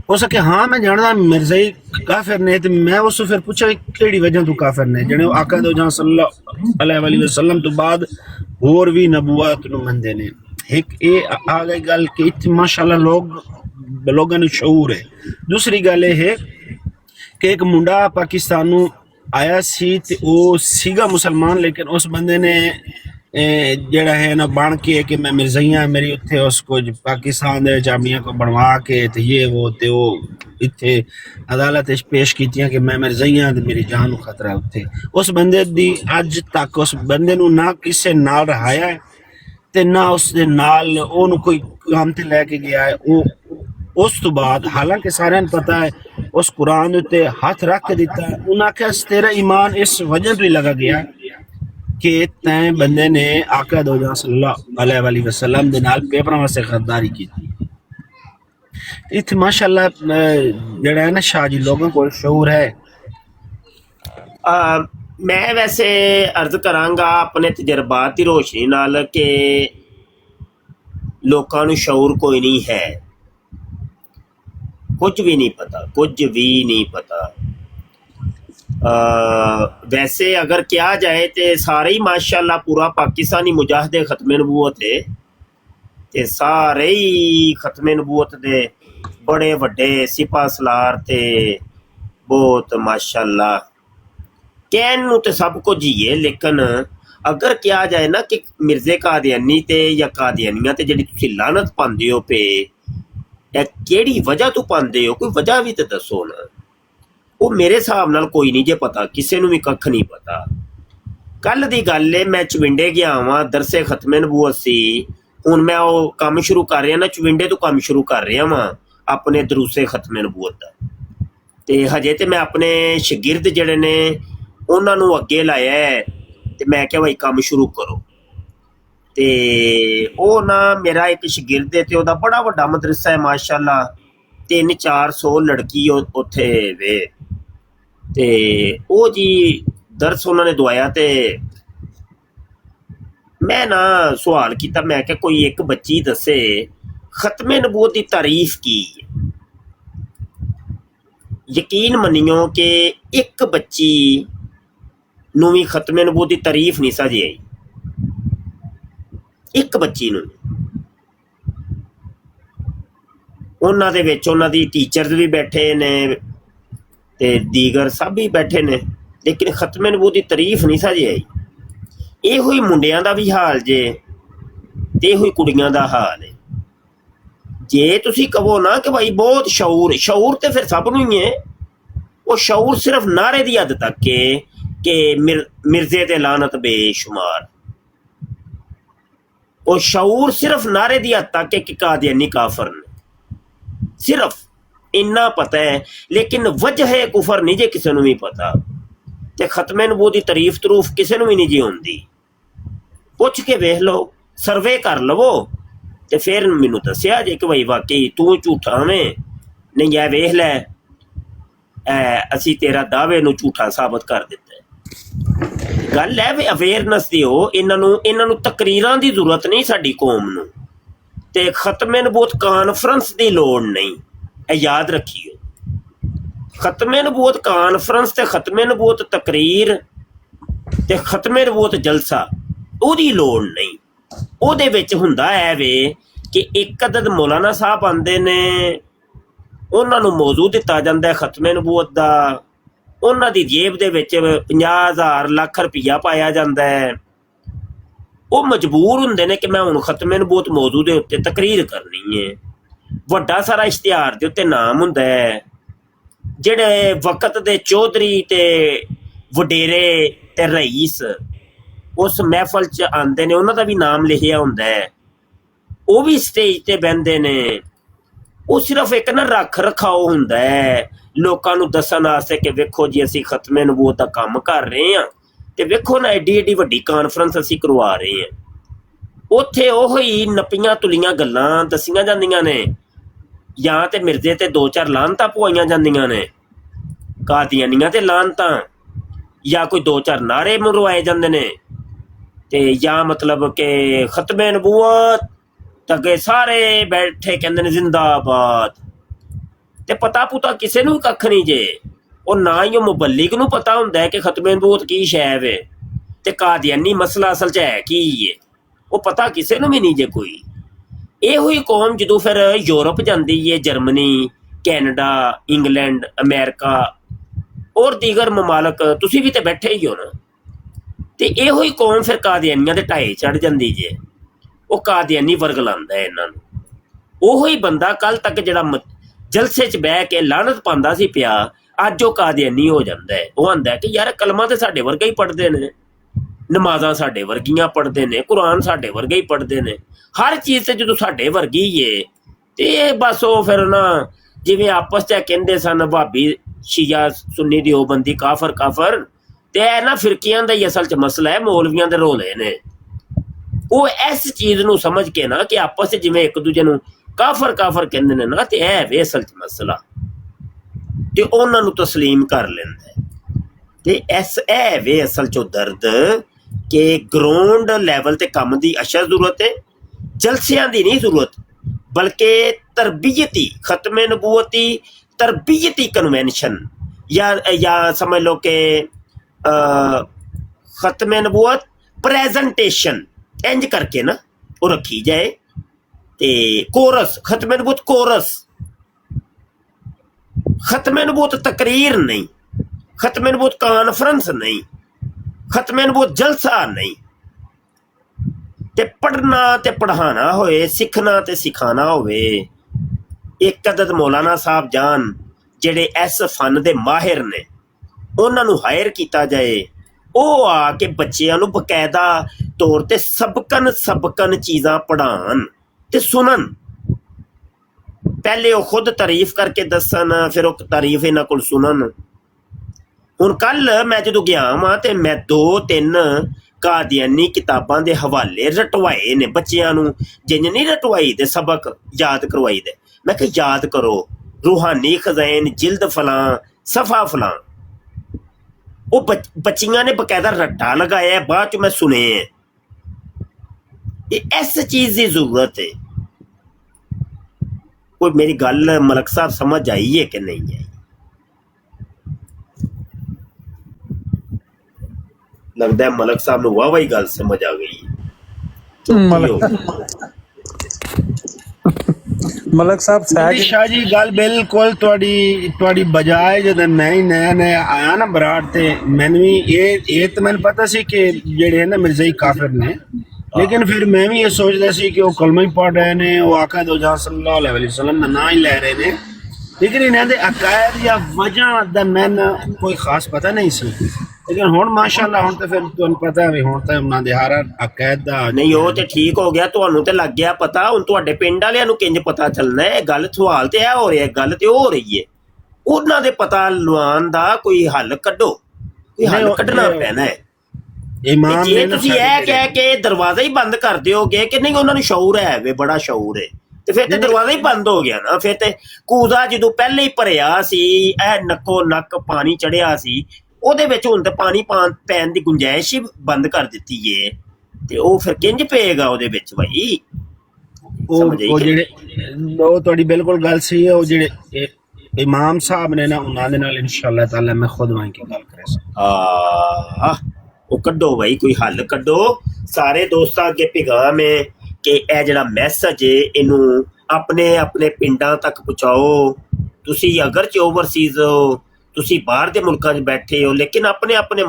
ਉਸ ਆਖਿਆ ਹਾਂ ਮੈਂ ਜਾਣਦਾ ਮਿਰਜ਼ਈ ਕਾਫਿਰ ਨੇ। ਤੇ ਮੈਂ ਉਸ ਤੋਂ ਫਿਰ ਪੁੱਛਿਆ ਕਿਹੜੀ ਵਜ੍ਹਾ ਤੋਂ ਕਾਫਿਰ ਨੇ? ਜਿਹੜੇ ਉਹ ਆਕਾ ਦੋ ਜਾਂ ਸੱਲੱਲਾਹੁ ਅਲੈਹਿ ਵਸੱਲਮ ਤੋਂ ਬਾਅਦ ਹੋਰ ਵੀ ਨਬੂਵਤ ਨੂੰ ਮੰਨਦੇ ਨੇ। ਇੱਕ ਇਹ ਆ ਗਈ ਗੱਲ ਕਿ ਇੱਥੇ ਮਾਸ਼ਾਅੱਲਾ ਲੋਕਾਂ ਨੂੰ ਸ਼ਊਰ ਹੈ। ਦੂਸਰੀ ਗੱਲ ਇਹ ਹੈ ਕਿ ਇੱਕ ਮੁੰਡਾ ਪਾਕਿਸਤਾਨ ਨੂੰ ਆਇਆ ਸੀ ਤੇ ਉਹ ਸੀਗਾ ਮੁਸਲਮਾਨ, ਲੇਕਿਨ ਉਸ ਬੰਦੇ ਨੇ ਜਿਹੜਾ ਹੈ ਨਾ ਬਣ ਕੇ ਕਿ ਮੈਂ ਮਿਰਜ਼ਈਆਂ ਮੇਰੀ ਉੱਥੇ ਉਸ ਕੁਝ ਪਾਕਿਸਤਾਨ ਦੇ ਵਿੱਚ ਆਪਣੀਆਂ ਕੋ ਬਣਵਾ ਕੇ ਤੇ ਤੇ ਉਹ ਇੱਥੇ ਅਦਾਲਤ ਵਿੱਚ ਪੇਸ਼ ਕੀਤੀਆਂ ਕਿ ਮੈਂ ਮਿਰਜ਼ਈਆਂ ਤੇ ਮੇਰੀ ਜਾਨ ਨੂੰ ਖਤਰਾ ਉੱਥੇ। ਉਸ ਬੰਦੇ ਦੀ ਅੱਜ ਤੱਕ ਉਸ ਬੰਦੇ ਨੂੰ ਨਾ ਕਿਸੇ ਨਾਲ ਰਹਾਇਆ ਤੇ ਨਾ ਉਸ ਦੇ ਨਾਲ ਉਹਨੂੰ ਕੋਈ ਕੰਮ ਤੇ ਲੈ ਕੇ ਗਿਆ ਹੈ। ਉਹ ਉਸ ਤੋਂ ਬਾਅਦ ਹਾਲਾਂਕਿ ਸਾਰਿਆਂ ਨੂੰ ਪਤਾ ਹੈ ਉਸ ਕੁਰਾਨ ਉੱਤੇ ਹੱਥ ਰੱਖ ਕੇ ਦਿੱਤਾ, ਉਹਨਾਂ ਆਖਿਆ ਤੇਰਾ ਈਮਾਨ ਇਸ ਵਜ੍ਹਾ ਤੋਂ ਹੀ ਲਗਾ ਗਿਆ ਕਿ ਤੈਂ ਬੰਦੇ ਨੇ ਆਕਾ ਦੋ ਜਾਂ ਸੱਲੱਲਾਹੁ ਅਲੈਹਿ ਵਸੱਲਮ ਦੇ ਨਾਲ ਪੇਪਰਾਂ ਵਾਸਤੇ ਖਰੀਦਦਾਰੀ ਕੀਤੀ। ਇੱਥੇ ਮਾਸ਼ਾਅੱਲਾ ਜਿਹੜਾ ਹੈ ਨਾ ਸ਼ਾਹ ਜੀ ਲੋਕਾਂ ਕੋਲ ਸ਼ਊਰ ਹੈ। ਮੈਂ ਵੈਸੇ ਅਰਜ਼ ਕਰਾਂਗਾ ਆਪਣੇ ਤਜਰਬਾਤ ਦੀ ਰੋਸ਼ਨੀ ਨਾਲ ਕਿ ਲੋਕਾਂ ਨੂੰ ਸ਼ਊਰ ਕੋਈ ਨਹੀਂ ਹੈ, ਕੁਝ ਵੀ ਨਹੀਂ ਪਤਾ। वैसे अगर किया जाए तो सारे ही माशाअल्लाह पूरा पाकिस्तानी मुजाहिदे खत्मे नबूवत है ते सारे ही खत्मे नबूवत दे बड़े वड्डे सिपा सलार ते बहुत माशाअल्लाह कहन नूं ते सब कुछ ही है। लेकिन अगर किया जाए ना कि मिर्जे कादियानी ते या कादियानियां ते जिहड़ी तुसीं लानत पांदे हो पे, किहड़ी वजह तो पांदे हो? कोई वजह भी तो दसो ना। ਉਹ ਮੇਰੇ ਹਿਸਾਬ ਨਾਲ ਕੋਈ ਨਹੀਂ ਜੇ ਪਤਾ, ਕਿਸੇ ਨੂੰ ਵੀ ਕੱਖ ਨਹੀਂ ਪਤਾ। ਕੱਲ ਦੀ ਗੱਲ ਹੈ, ਮੈਂ ਚਵਿੰਡੇ ਗਿਆ ਵਾਂ, ਦਰਸੇ ਖਤਮੇ ਨਬੂਵਤ ਸੀ। ਹੁਣ ਮੈਂ ਉਹ ਕੰਮ ਸ਼ੁਰੂ ਕਰ ਰਿਹਾ ਨਾ, ਚਵਿੰਡੇ ਤੋਂ ਕੰਮ ਸ਼ੁਰੂ ਕਰ ਰਿਹਾ ਵਾਂ ਆਪਣੇ ਦਰੂਸੇ ਖਤਮੇ ਨਬੂਵਤ ਦਾ। ਤੇ ਹਜੇ ਤੇ ਮੈਂ ਆਪਣੇ ਸ਼ਾਗਿਰਦ ਜਿਹੜੇ ਨੇ ਉਹਨਾਂ ਨੂੰ ਅੱਗੇ ਲਾਇਆ ਹੈ ਤੇ ਮੈਂ ਕਿਹਾ ਭਾਈ ਕੰਮ ਸ਼ੁਰੂ ਕਰੋ। ਤੇ ਉਹ ਨਾ ਮੇਰਾ ਇੱਕ ਸ਼ਾਗਿਰਦ ਹੈ ਤੇ ਉਹਦਾ ਬੜਾ ਵੱਡਾ ਮਦਰਸਾ ਹੈ ਮਾਸ਼ਾਅੱਲਾ, 300-400 ਲੜਕੀ ਉੱਥੇ ਵੇ। ਤੇ ਉਹ ਜੀ ਦਰਸ ਉਹਨਾਂ ਨੇ ਦਵਾਇਆ ਤੇ ਮੈਂ ਨਾ ਸਵਾਲ ਕੀਤਾ, ਮੈਂ ਕਿਹਾ ਕੋਈ ਇੱਕ ਬੱਚੀ ਦੱਸੇ ਖਤਮੇ ਨਬੂਵਤ ਦੀ ਤਾਰੀਫ ਕੀ ਹੈ। ਯਕੀਨ ਮੰਨਿਓ ਕਿ ਇੱਕ ਬੱਚੀ ਨੂੰ ਵੀ ਖਤਮੇ ਨਬੂਵਤ ਦੀ ਤਾਰੀਫ ਨਹੀਂ ਸਮਝ ਆਈ, ਇੱਕ ਬੱਚੀ ਨੂੰ। ਉਹਨਾਂ ਦੇ ਵਿੱਚ ਉਹਨਾਂ ਦੀ ਟੀਚਰਸ ਵੀ ਬੈਠੇ ਨੇ ਤੇ ਦੀਗਰ ਸਭ ਹੀ ਬੈਠੇ ਨੇ, ਲੇਕਿਨ ਖਤਮੇ ਨਬੂਵਤ ਦੀ ਤਾਰੀਫ ਨਹੀਂ ਸਮਝ ਆਈ। ਇਹੋ ਹੀ ਮੁੰਡਿਆਂ ਦਾ ਵੀ ਹਾਲ ਜੇ ਤੇ ਇਹੋ ਹੀ ਕੁੜੀਆਂ ਦਾ ਹਾਲ ਹੈ। ਜੇ ਤੁਸੀਂ ਕਹੋ ਨਾ ਕਿ ਭਾਈ ਬਹੁਤ ਸ਼ਊਰ ਤੇ ਫਿਰ ਸਭ ਨੂੰ ਹੀ ਹੈ। ਉਹ ਸ਼ਊਰ ਸਿਰਫ ਨਾਰੇ ਦੀ ਹੱਦ ਤੱਕ ਹੈ कि मिर्जे ते लानत बेशुमार। और शऊर सिर्फ नारे दी हद तक कि कादियानी काफर ने, सिर्फ इन्ना पता है, लेकिन वजह कुफर नहीं जे किसी नूं भी पता। ते खत्मे नबूवत दी तारीफ तरूफ किसी नूं भी नहीं जी होंदी। पुछ के वेख लो, सर्वे कर लवो ते फिर मैनू दस्सिया जे कि भाई वाकई तू झूठा में नहीं, ऐ वेख लै असी तेरा दावे नूं झूठा साबित कर दिता है। गल है भी अवेयरनेस दी हो, इन्हां तकरीरां दी जरूरत नहीं साडी कौम नूं, ते खत्मे नबूवत कॉन्फ्रेंस दी लोड़ नहीं, याद रखियो। खत्मे नबूवत कॉन्फ्रेंस ते खत्मे नबूवत तकरीर ते खत्मे नबूवत जलसा ओहदी लोड़ नहीं। ओहदे विच हुंदा है वे कि एक अदद मौलाना साहब आंदे ने, उन्हां नूं मौजू दिता जांदा है खत्मे नबूवत दा, उन्हां दी जेब दे विच 50,000 ਲੱਖ रुपया पाया जांदा है। वो मजबूर हुंदे ने कि मैं हुण खत्मे नबूवत मौजू दे उत्ते तकरीर करनी है। वड्डा सारा इश्तिहार दे उत्ते नाम हुंदा है, जेड़े वक्त दे चौधरी ते वडेरे ते रईस उस महफल च आंदे ने, उन्हां दा भी नाम लिखिया हुंदा है। वो भी स्टेज ते बहिंदे ने। वो सिर्फ एक ना रख रखाओ हुंदा है लोकां नूं दस्सण वास्ते कि वेखो जी असीं खत्मे नबूवत दा काम कर रहे हां, ते वेखो ना एडी एडी वड्डी कॉन्फ्रेंस असीं करवा रहे हैं। उत्थे ओही नपियां तुलियां गल्लां दस्सियां जांदियां ने, या ते मिर्जे ते 2-4 लानतां पवाइयां जांदियां ने, कादियानियां ते लानतां, या कोई 2-4 नारे मरवाए जांदे ने, ते या मतलब कि खत्मे नबूवत तके सारे बैठे कहंदे ने जिंदाबाद, ते पता पुता किसी नूं कख नहीं जे। और ना ही मुबल्लिग नूं पता हुंदा है कि खत्मे नबूवत की शै वे ते कादियानी मसला असल च है की है, वो पता किसी नूं भी नहीं जे कोई। ਇਹੋ ਹੀ ਕੌਮ ਜਦੋਂ ਫਿਰ ਯੂਰਪ ਜਾਂਦੀ ਹੈ, ਜਰਮਨੀ, ਕੈਨੇਡਾ, ਇੰਗਲੈਂਡ, ਅਮਰੀਕਾ ਔਰ ਦੀਗਰ ਮਮਾਲਕ, ਤੁਸੀਂ ਵੀ ਤੇ ਬੈਠੇ ਹੀ ਹੋ ਨਾ, ਤੇ ਇਹੋ ਹੀ ਕੌਮ ਫਿਰ ਕਾਦੀਆਨੀਆਂ ਦੇ ਢਾਏ ਚੜ ਜਾਂਦੀ ਜੇ। ਉਹ ਕਾਦੀਆਨੀ ਵਰਗ ਲਾਉਂਦਾ ਇਹਨਾਂ ਨੂੰ। ਉਹੋ ਹੀ ਬੰਦਾ ਕੱਲ ਤੱਕ ਜਿਹੜਾ ਜਲਸੇ 'ਚ ਬਹਿ ਕੇ ਲਾਹਨਤ ਪਾਉਂਦਾ ਸੀ ਪਿਆ, ਅੱਜ ਉਹ ਕਾਦੀਆਨੀ ਹੋ ਜਾਂਦਾ ਹੈ। ਉਹ ਆਂਦਾ ਕਿ ਯਾਰ ਕਲਮਾਂ ਤੇ ਸਾਡੇ ਵਰਗਾ ਹੀ ਪੜ੍ਹਦੇ ਨੇ, ਨਮਾਜ਼ਾਂ ਸਾਡੇ ਵਰਗੀਆਂ ਪੜ੍ਹਦੇ ਨੇ, ਕੁਰਾਨ ਸਾਡੇ ਵਰਗਾ ਹੀ ਪੜ੍ਹਦੇ ਨੇ, ਹਰ ਚੀਜ਼ ਤੇ ਜਦੋਂ ਸਾਡੇ ਵਰਗੀ ਏ। ਤੇ ਬਸ ਉਹ ਫਿਰ ਨਾ ਜਿਵੇਂ ਆਪਸ 'ਚ ਕਹਿੰਦੇ ਸਨ ਭਾਬੀ ਸ਼ੀਆ ਸੁੰਨੀ ਦਿਓਬੰਦੀ ਕਾਫਰ ਕਾਫਰ, ਤੇ ਇਹ ਨਾ ਫਿਰਕੀਆਂ ਦਾ ਹੀ ਅਸਲ 'ਚ ਮਸਲਾ ਹੈ, ਮੌਲਵੀਆਂ ਦੇ ਰੋਲੇ ਨੇ। ਉਹ ਇਸ ਚੀਜ਼ ਨੂੰ ਸਮਝ ਕੇ ਨਾ ਕਿ ਆਪਸ 'ਚ ਜਿਵੇਂ ਇੱਕ ਦੂਜੇ ਨੂੰ ਕਾਫਰ ਕਾਫਰ ਕਹਿੰਦੇ ਨੇ ਨਾ, ਤੇ ਇਹ ਵੇ ਅਸਲ 'ਚ ਮਸਲਾ, ਤੇ ਉਹਨਾਂ ਨੂੰ ਤਸਲੀਮ ਕਰ ਲੈਂਦਾ। ਤੇ ਇਹ ਵੇ ਅਸਲ 'ਚੋਂ ਦਰਦ कि ग्राउंड लैवल ते कम की अशद जरूरत है, जलसियां की नहीं जरूरत, बल्कि तरबीयती खत्मे नबूवती तरबीयती कन्वेंशन या समझ लो कि खत्मे नबूवत प्रेजेंटेशन इंज करके ना वो रखी जाए। ते कोरस खत्मे नबूवत कोरस, खत्मे नबूवत तकरीर नहीं, खत्मे नबूवत कॉन्फ्रेंस नहीं, खत्मे नबूवत जलसा नहीं। ते पढ़ना ते पढ़ाना होए, सिखना ते सिखाना होए, एक अदद मौलाना साहब जान जेड़े इस फन दे माहिर ने, उन्हां नूं हायर कीता जाए। ਉਹ ਆ ਕੇ ਬੱਚਿਆਂ ਨੂੰ ਬਕਾਇਦਾ ਤੌਰ ਤੇ ਸਬਕਨ ਚੀਜ਼ਾਂ ਪੜ੍ਹਾਉਣ ਤੇ ਸੁਣਨ। ਪਹਿਲੇ ਉਹ ਖੁਦ ਤਾਰੀਫ ਕਰਕੇ ਦੱਸਣ, ਫਿਰ ਉਹ ਤਾਰੀਫ ਇਹਨਾਂ ਕੋਲ ਸੁਣਨ। ਹੁਣ ਕੱਲ ਮੈਂ ਜਦੋਂ ਗਿਆ ਵਾਂ ਤੇ ਮੈਂ 2-3 ਕਾਦੀਆਨੀ ਕਿਤਾਬਾਂ ਦੇ ਹਵਾਲੇ ਰਟਵਾਏ ਨੇ ਬੱਚਿਆਂ ਨੂੰ, ਜਿੰਜ ਨਹੀਂ ਰਟਵਾਈ ਦੇ ਸਬਕ ਯਾਦ ਕਰਵਾਈ ਦੇ। ਮੈਂ ਕਿਹਾ ਯਾਦ ਕਰੋ, रूहानी खज़ाइन जिल्द फलां सफ़ा फलां, वो बच्चियां ने बकायदा रट्टा लगाया है, बाद च मैं सुने हैं। इस चीज़ की जरूरत है। कोई मेरी गल मलक साहब समझ आई है कि नहीं आई? लगता है मलक साहब ने वाह वाही गल समझ आ गई। मलक साहब शाह जी गल बिल्कुल ਤੁਹਾਡੀ ਬਜਾਏ ਜਦੋਂ ਮੈਂ ਹੀ ਨया ਆਇਆ ਨਾ ਬਰਾੜ ਤੇ ਮੈਨੂੰ ਵੀ ਇਹ ਤਾਂ ਮੈਨੂੰ ਪਤਾ ਸੀ ਕਿ ਜਿਹੜੇ ਨਾ ਮਿਰਜ਼ਾਈ ਕਾਫਰ ਨੇ, लेकिन फिर मैं भी ये सोचता सी कि वो कलमा ही पढ़ रहे हैं, वो आका दो जहाँ सल्लल्लाहु अलैहि वसल्लम का ना ही ले रहे हैं, लेकिन इन्होंने अकायद या वजह दा मैंने कोई खास पता नहीं सी। ਲੇਕਿਨ ਹੁਣ ਮਾਸ਼ਾਅੱਲਾ ਹੁਣ ਤਾਂ ਫਿਰ ਤੁਹਾਨੂੰ ਪਤਾ ਵੀ ਹੁਣ ਤਾਂ ਉਹਨਾਂ ਦੇ ਹਰ ਅਕੈਦ ਦਾ ਨਹੀਂ ਉਹ ਤੇ ਠੀਕ ਹੋ ਗਿਆ, ਤੁਹਾਨੂੰ ਤੇ ਲੱਗ ਗਿਆ ਪਤਾ, ਹੁਣ ਤੁਹਾਡੇ ਪਿੰਡ ਵਾਲਿਆਂ ਨੂੰ ਕਿੰਜ ਪਤਾ ਚੱਲਣਾ ਹੈ? ਗੱਲ ਸਵਾਲ ਤੇ ਇਹ ਹੋ ਰਿਹਾ, ਗੱਲ ਤੇ ਉਹ ਹੋ ਰਹੀ ਹੈ, ਉਹਨਾਂ ਦੇ ਪਤਾ ਲਵਾਉਣ ਦਾ ਕੋਈ ਹੱਲ ਕੱਢੋ, ਕੋਈ ਹੱਲ ਕੱਢਣਾ ਪੈਣਾ ਹੈ। ਇਮਾਮ ਜੇ ਤੁਸੀਂ ਇਹ ਕਹਿ ਕੇ ਦਰਵਾਜ਼ਾ ਹੀ ਬੰਦ ਕਰ ਦਿਓਗੇ ਕਿ ਨਹੀਂ ਉਹਨਾਂ ਨੂੰ ਸ਼ੌਰ ਹੈ ਵੇ, ਬੜਾ ਸ਼ੌਰ ਹੈ, ਤੇ ਫਿਰ ਤੇ ਦਰਵਾਜ਼ਾ ਹੀ ਬੰਦ ਹੋ ਗਿਆ ਨਾ। ਫਿਰ ਤੇ ਕੂਦਾ ਜਦੋਂ ਪਹਿਲੇ ਹੀ ਭਰਿਆ ਸੀ, ਇਹ ਨੱਕੋ ਨੱਕ ਪਾਣੀ ਚੜਿਆ ਸੀ, ਉਹਦੇ ਵਿੱਚ ਹੁਣ ਤੇ ਪਾਣੀ ਪੈਣ ਦੀ ਗੁੰਜਾਇਸ਼ ਹੀ ਬੰਦ ਕਰ ਦਿੱਤੀ ਏ, ਤੇ ਉਹ ਫਿਰ ਕਿੰਜ ਪਏਗਾ ਉਹਦੇ ਵਿੱਚ ਭਾਈ? ਉਹ ਜਿਹੜੇ ਉਹ ਤੁਹਾਡੀ ਬਿਲਕੁਲ ਗੱਲ ਸਹੀ ਹੈ। ਉਹ ਜਿਹੜੇ ਇਮਾਮ ਸਾਹਿਬ ਨੇ ਨਾ, ਉਹਨਾਂ ਦੇ ਨਾਲ ਇਨਸ਼ਾਅੱਲਾ ਤਾਲਾ ਮੈਂ ਖੁਦ ਵਹਾਂ ਕੀ ਗੱਲ ਕਰਾਂ। ਉਹ ਕੱਢੋ ਭਾਈ, ਕੋਈ ਹੱਲ ਕੱਢੋ। ਸਾਰੇ ਦੋਸਤਾਂ ਅੱਗੇ ਪੈਗਾਮ ਹੈ ਕਿ ਇਹ ਜਿਹੜਾ ਮੈਸੇਜ ਹੈ ਇਹਨੂੰ ਆਪਣੇ ਆਪਣੇ ਪਿੰਡਾਂ ਤੱਕ ਪਹੁੰਚਾਓ। ਤੁਸੀਂ ਅਗਰ ਚ ਓਵਰਸੀਜ਼ ਹੋ, ਤੁਸੀਂ ਬਾਹਰ ਦੇ ਮੁਲਕਾਂ 'ਚ ਬੈਠੇ ਹੋ, ਲੇਕਿਨ ਆਪਣੇ ਆਪਣੇ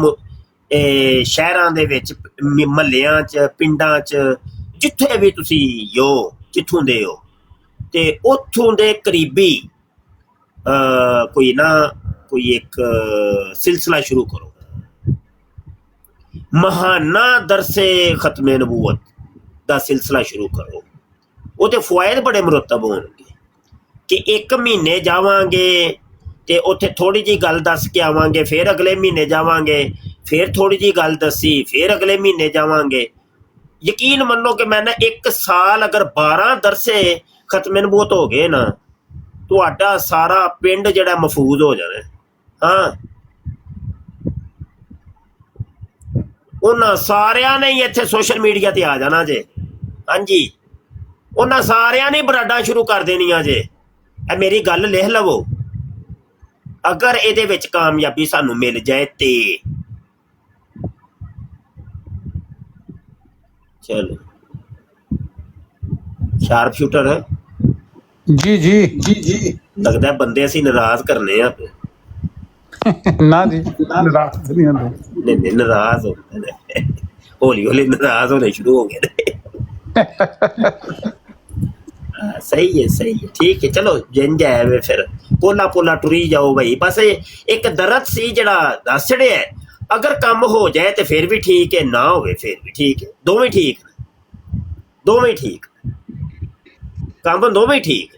ਸ਼ਹਿਰਾਂ ਦੇ ਵਿੱਚ, ਮਹੱਲਿਆਂ 'ਚ, ਪਿੰਡਾਂ 'ਚ, ਜਿੱਥੇ ਵੀ ਤੁਸੀਂ ਹੋ, ਜਿੱਥੋਂ ਦੇ ਹੋ, ਤੇ ਉੱਥੋਂ ਦੇ ਕਰੀਬੀ ਕੋਈ ਇੱਕ ਸਿਲਸਿਲਾ ਸ਼ੁਰੂ ਕਰੋ, ਮਹਾਨਾ ਦਰਸੇ ਖਤਮੇ ਨਬੂਵਤ ਦਾ ਸਿਲਸਿਲਾ ਸ਼ੁਰੂ ਕਰੋ। ਉਹਦੇ ਫਵਾਇਦ ਬੜੇ ਮੁਰਤਬ ਹੋਣਗੇ ਕਿ ਇੱਕ ਮਹੀਨੇ ਜਾਵਾਂਗੇ ਤੇ ਉੱਥੇ ਥੋੜੀ ਜਿਹੀ ਗੱਲ ਦੱਸ ਕੇ ਆਵਾਂਗੇ, ਫਿਰ ਅਗਲੇ ਮਹੀਨੇ ਜਾਵਾਂਗੇ, ਫਿਰ ਥੋੜੀ ਜਿਹੀ ਗੱਲ ਦੱਸੀ, ਫਿਰ ਅਗਲੇ ਮਹੀਨੇ ਜਾਵਾਂਗੇ। ਯਕੀਨ ਮੰਨੋ ਕਿ ਮੈਂ ਨਾ 1 ਸਾਲ ਅਗਰ 12 ਦਰਸੇ ਖਤਮੇ ਨਬੂਵਤ ਹੋ ਗਏ ਨਾ, ਤੁਹਾਡਾ ਸਾਰਾ ਪਿੰਡ ਜਿਹੜਾ ਮਹਫੂਜ਼ ਹੋ ਜਾਣਾ। ਹਾਂ, ਉਹਨਾਂ ਸਾਰਿਆਂ ਨੇ ਹੀ ਇੱਥੇ ਸੋਸ਼ਲ ਮੀਡੀਆ ਤੇ ਆ ਜਾਣਾ ਜੇ। ਹਾਂਜੀ, ਉਹਨਾਂ ਸਾਰਿਆਂ ਨੇ ਬਰਾਡਾਂ ਸ਼ੁਰੂ ਕਰ ਦੇਣੀਆਂ ਜੇ। ਇਹ ਮੇਰੀ ਗੱਲ ਲਿਖ ਲਵੋ, ਅਗਰ ਇਹਦੇ ਵਿੱਚ ਕਾਮਯਾਬੀ ਸਾਨੂੰ ਮਿਲ ਜਾਏ ਤੇ। ਚਲੋ, ਸ਼ਾਰਪ ਸ਼ੂਟਰ ਹੈ जी जी जी जी ਲੱਗਦਾ ਬੰਦੇ ਅਸੀਂ ਨਾਰਾਜ਼ ਕਰਨੇ ਆ। ना जी नाराज नहीं होते। ਨਹੀਂ ਨਹੀਂ, ਨਾਰਾਜ਼ ਹੋ ਗਏ ਨੇ, ਹੌਲੀ ਹੌਲੀ ਨਾਰਾਜ਼ ਹੋਣੇ ਸ਼ੁਰੂ ਹੋ ਗਏ ਨੇ। ਸਹੀ ਹੈ, ਸਹੀ ਹੈ, ਠੀਕ ਹੈ। ਚਲੋ ਜਿੰਜ ਹੈ ਵੇ, ਫਿਰ ਪੋਲਾ ਪੋਲਾ ਟੁਰੀ ਜਾਓ ਭਾਈ। ਬਸ ਇੱਕ ਦਰਦ ਸੀ ਜਿਹੜਾ ਦੱਸ ਛੜਿਆ, ਅਗਰ ਕੰਮ ਹੋ ਜਾਏ ਤੇ ਫਿਰ ਵੀ ਠੀਕ ਹੈ, ਨਾ ਹੋਵੇ ਫਿਰ ਵੀ ਠੀਕ ਹੈ। ਦੋਵੇਂ ਠੀਕ ਨੇ, ਦੋਵੇਂ ਠੀਕ, ਕੰਮ ਦੋਵੇਂ ਠੀਕ।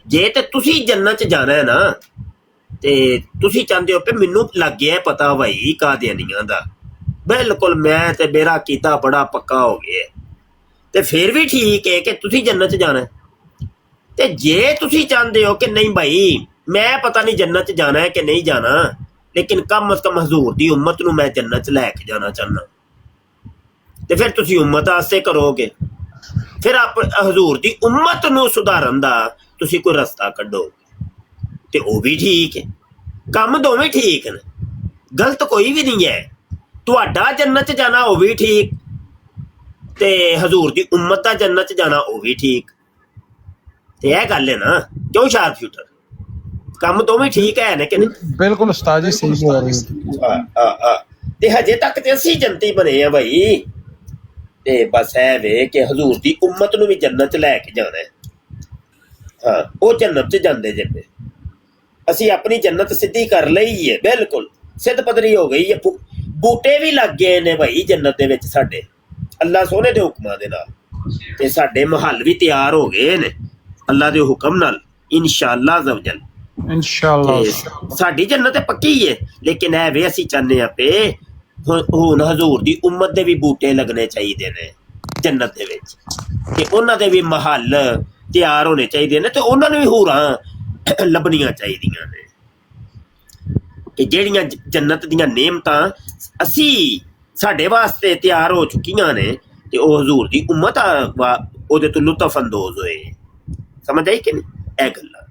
ਜੇ ਤੇ ਤੁਸੀਂ ਜੰਨਤ 'ਚ ਜਾਣਾ ਹੈ ਨਾ, ਤੇ ਤੁਸੀਂ ਚਾਹੁੰਦੇ ਹੋ ਕਿ ਮੈਨੂੰ ਲੱਗ ਗਿਆ ਪਤਾ ਭਾਈ ਕਾਦੀਆਨੀਆਂ ਦਾ, ਬਿਲਕੁਲ ਮੈਂ ਤੇ ਮੇਰਾ ਕੀਤਾ ਬੜਾ ਪੱਕਾ ਹੋ ਗਿਆ, ਤੇ ਫਿਰ ਵੀ ਠੀਕ ਹੈ ਕਿ ਤੁਸੀਂ ਜੰਨਤ 'ਚ ਜਾਣਾ। ਤੇ ਜੇ ਤੁਸੀਂ ਚਾਹੁੰਦੇ ਹੋ ਕਿ ਨਹੀਂ ਭਾਈ ਮੈਂ ਪਤਾ ਨਹੀਂ ਜੰਨਤ 'ਚ ਜਾਣਾ ਹੈ ਕਿ ਨਹੀਂ ਜਾਣਾ, ਲੇਕਿਨ ਕਮ ਅਜ਼ ਕਮ ਹਜ਼ੂਰ ਦੀ ਉਮਤ ਨੂੰ ਮੈਂ ਜੰਨਤ 'ਚ ਲੈ ਕੇ ਜਾਣਾ ਚਾਹੁੰਦਾ, ਤੇ ਫਿਰ ਤੁਸੀਂ ਉਮਤ ਵਾਸਤੇ ਕਰੋਗੇ। ਫਿਰ ਹਜ਼ੂਰ ਦੀ ਉਮਤ ਨੂੰ ਸੁਧਾਰਨ ਦਾ ਤੁਸੀਂ ਕੋਈ ਰਸਤਾ ਕੱਢੋ, ਤੇ ਉਹ ਵੀ ਠੀਕ ਹੈ। ਕੰਮ ਦੋਵੇਂ ਠੀਕ ਨੇ, ਗਲਤ ਕੋਈ ਵੀ ਨਹੀਂ ਹੈ। ਤੁਹਾਡਾ ਜੰਨਤ 'ਚ ਜਾਣਾ ਉਹ ਵੀ ਠੀਕ, ਤੇ ਹਜ਼ੂਰ ਦੀ ਉਮਤ ਦਾ ਜੰਨਤ 'ਚ ਜਾਣਾ ਉਹ ਵੀ ਠੀਕ। ਤੇ ਇਹ ਗੱਲ ਹੈ ਨਾ, ਕਿਉਂ ਸ਼ਾਰਪ ਸ਼ੂਟਰ? ਕੰਮ ਦੋਵੇਂ ਠੀਕ ਹੈ ਨੇ ਕਿ ਨਹੀਂ? बिल्कुल उस्ताद जी सही बोल रहे हैं। ਤੇ ਹਜੇ ਤੱਕ ਤੇ ਅਸੀਂ ਜੰਤੀ ਬਣੇ ਆ ਭਾਈ। ਤੇ ਬਸ ਇਹ ਵੇ ਕਿ ਹਜ਼ੂਰ ਦੀ ਉਮਤ ਨੂੰ ਵੀ ਜੰਨਤ 'ਚ ਲੈ ਕੇ ਜਾਣਾ ਹੈ। ਹਾਂ, ਉਹ ਜੰਨਤ 'ਚ ਜਾਂਦੇ ਜੇ। ਅਸੀਂ ਆਪਣੀ ਜੰਨਤ ਸਿੱਧੀ ਕਰ ਲਈ ਹੈ, ਬਿਲਕੁਲ ਸਿੱਧ ਪੱਧਰੀ ਹੋ ਗਈ ਹੈ। ਬੂਟੇ ਵੀ ਲੱਗ ਗਏ ਨੇ ਭਾਈ ਜੰਨਤ ਦੇ ਵਿੱਚ ਸਾਡੇ, ਅੱਲਾ ਸੋਹਣੇ ਦੇ ਹੁਕਮਾਂ ਦੇ ਨਾਲ, ਤੇ ਸਾਡੇ ਮਹੱਲ ਵੀ ਤਿਆਰ ਹੋ ਗਏ ਨੇ ਅੱਲਾ ਦੇ ਹੁਕਮ ਨਾਲ, ਇਨਸ਼ਾਅੱਲਾ ਜ਼ਵਜਲ। इंशाअल्लाह ਸਾਡੀ ਜੰਨਤ ਪੱਕੀ ਹੈ, ਲੇਕਿਨ ਇਹ ਵੇ ਅਸੀਂ ਚਾਹੁੰਦੇ ਹਾਂ ਪਏ ਹੁਣ ਹਜ਼ੂਰ ਦੀ ਉਮਤ ਦੇ ਵੀ ਬੂਟੇ ਲੱਗਣੇ ਚਾਹੀਦੇ ਨੇ ਜੰਨਤ ਦੇ ਵਿੱਚ, ਤੇ ਉਹਨਾਂ ਦੇ ਵੀ ਮਹੱਲ ਤਿਆਰ ਹੋਣੇ ਚਾਹੀਦੇ ਨੇ, ਤੇ ਉਹਨਾਂ ਨੂੰ ਵੀ ਹੂਰਾਂ ਲੱਭਣੀਆਂ ਚਾਹੀਦੀਆਂ ਨੇ ਕਿ ਜਿਹੜੀਆਂ ਜੰਨਤ ਦੀਆਂ ਨੇਮਤਾਂ ਅਸੀਂ ਸਾਡੇ ਵਾਸਤੇ ਤਿਆਰ ਹੋ ਚੁੱਕੀਆਂ ਨੇ, ਤੇ ਉਹ ਹਜ਼ੂਰ ਦੀ ਉਮਤ ਉਹਦੇ ਤੋਂ ਲੁਤਫ ਅੰਦੋਜ਼ ਹੋਏ। ਸਮਝ ਆਈ ਕਿ ਨਹੀਂ ਇਹ ਗੱਲਾਂ?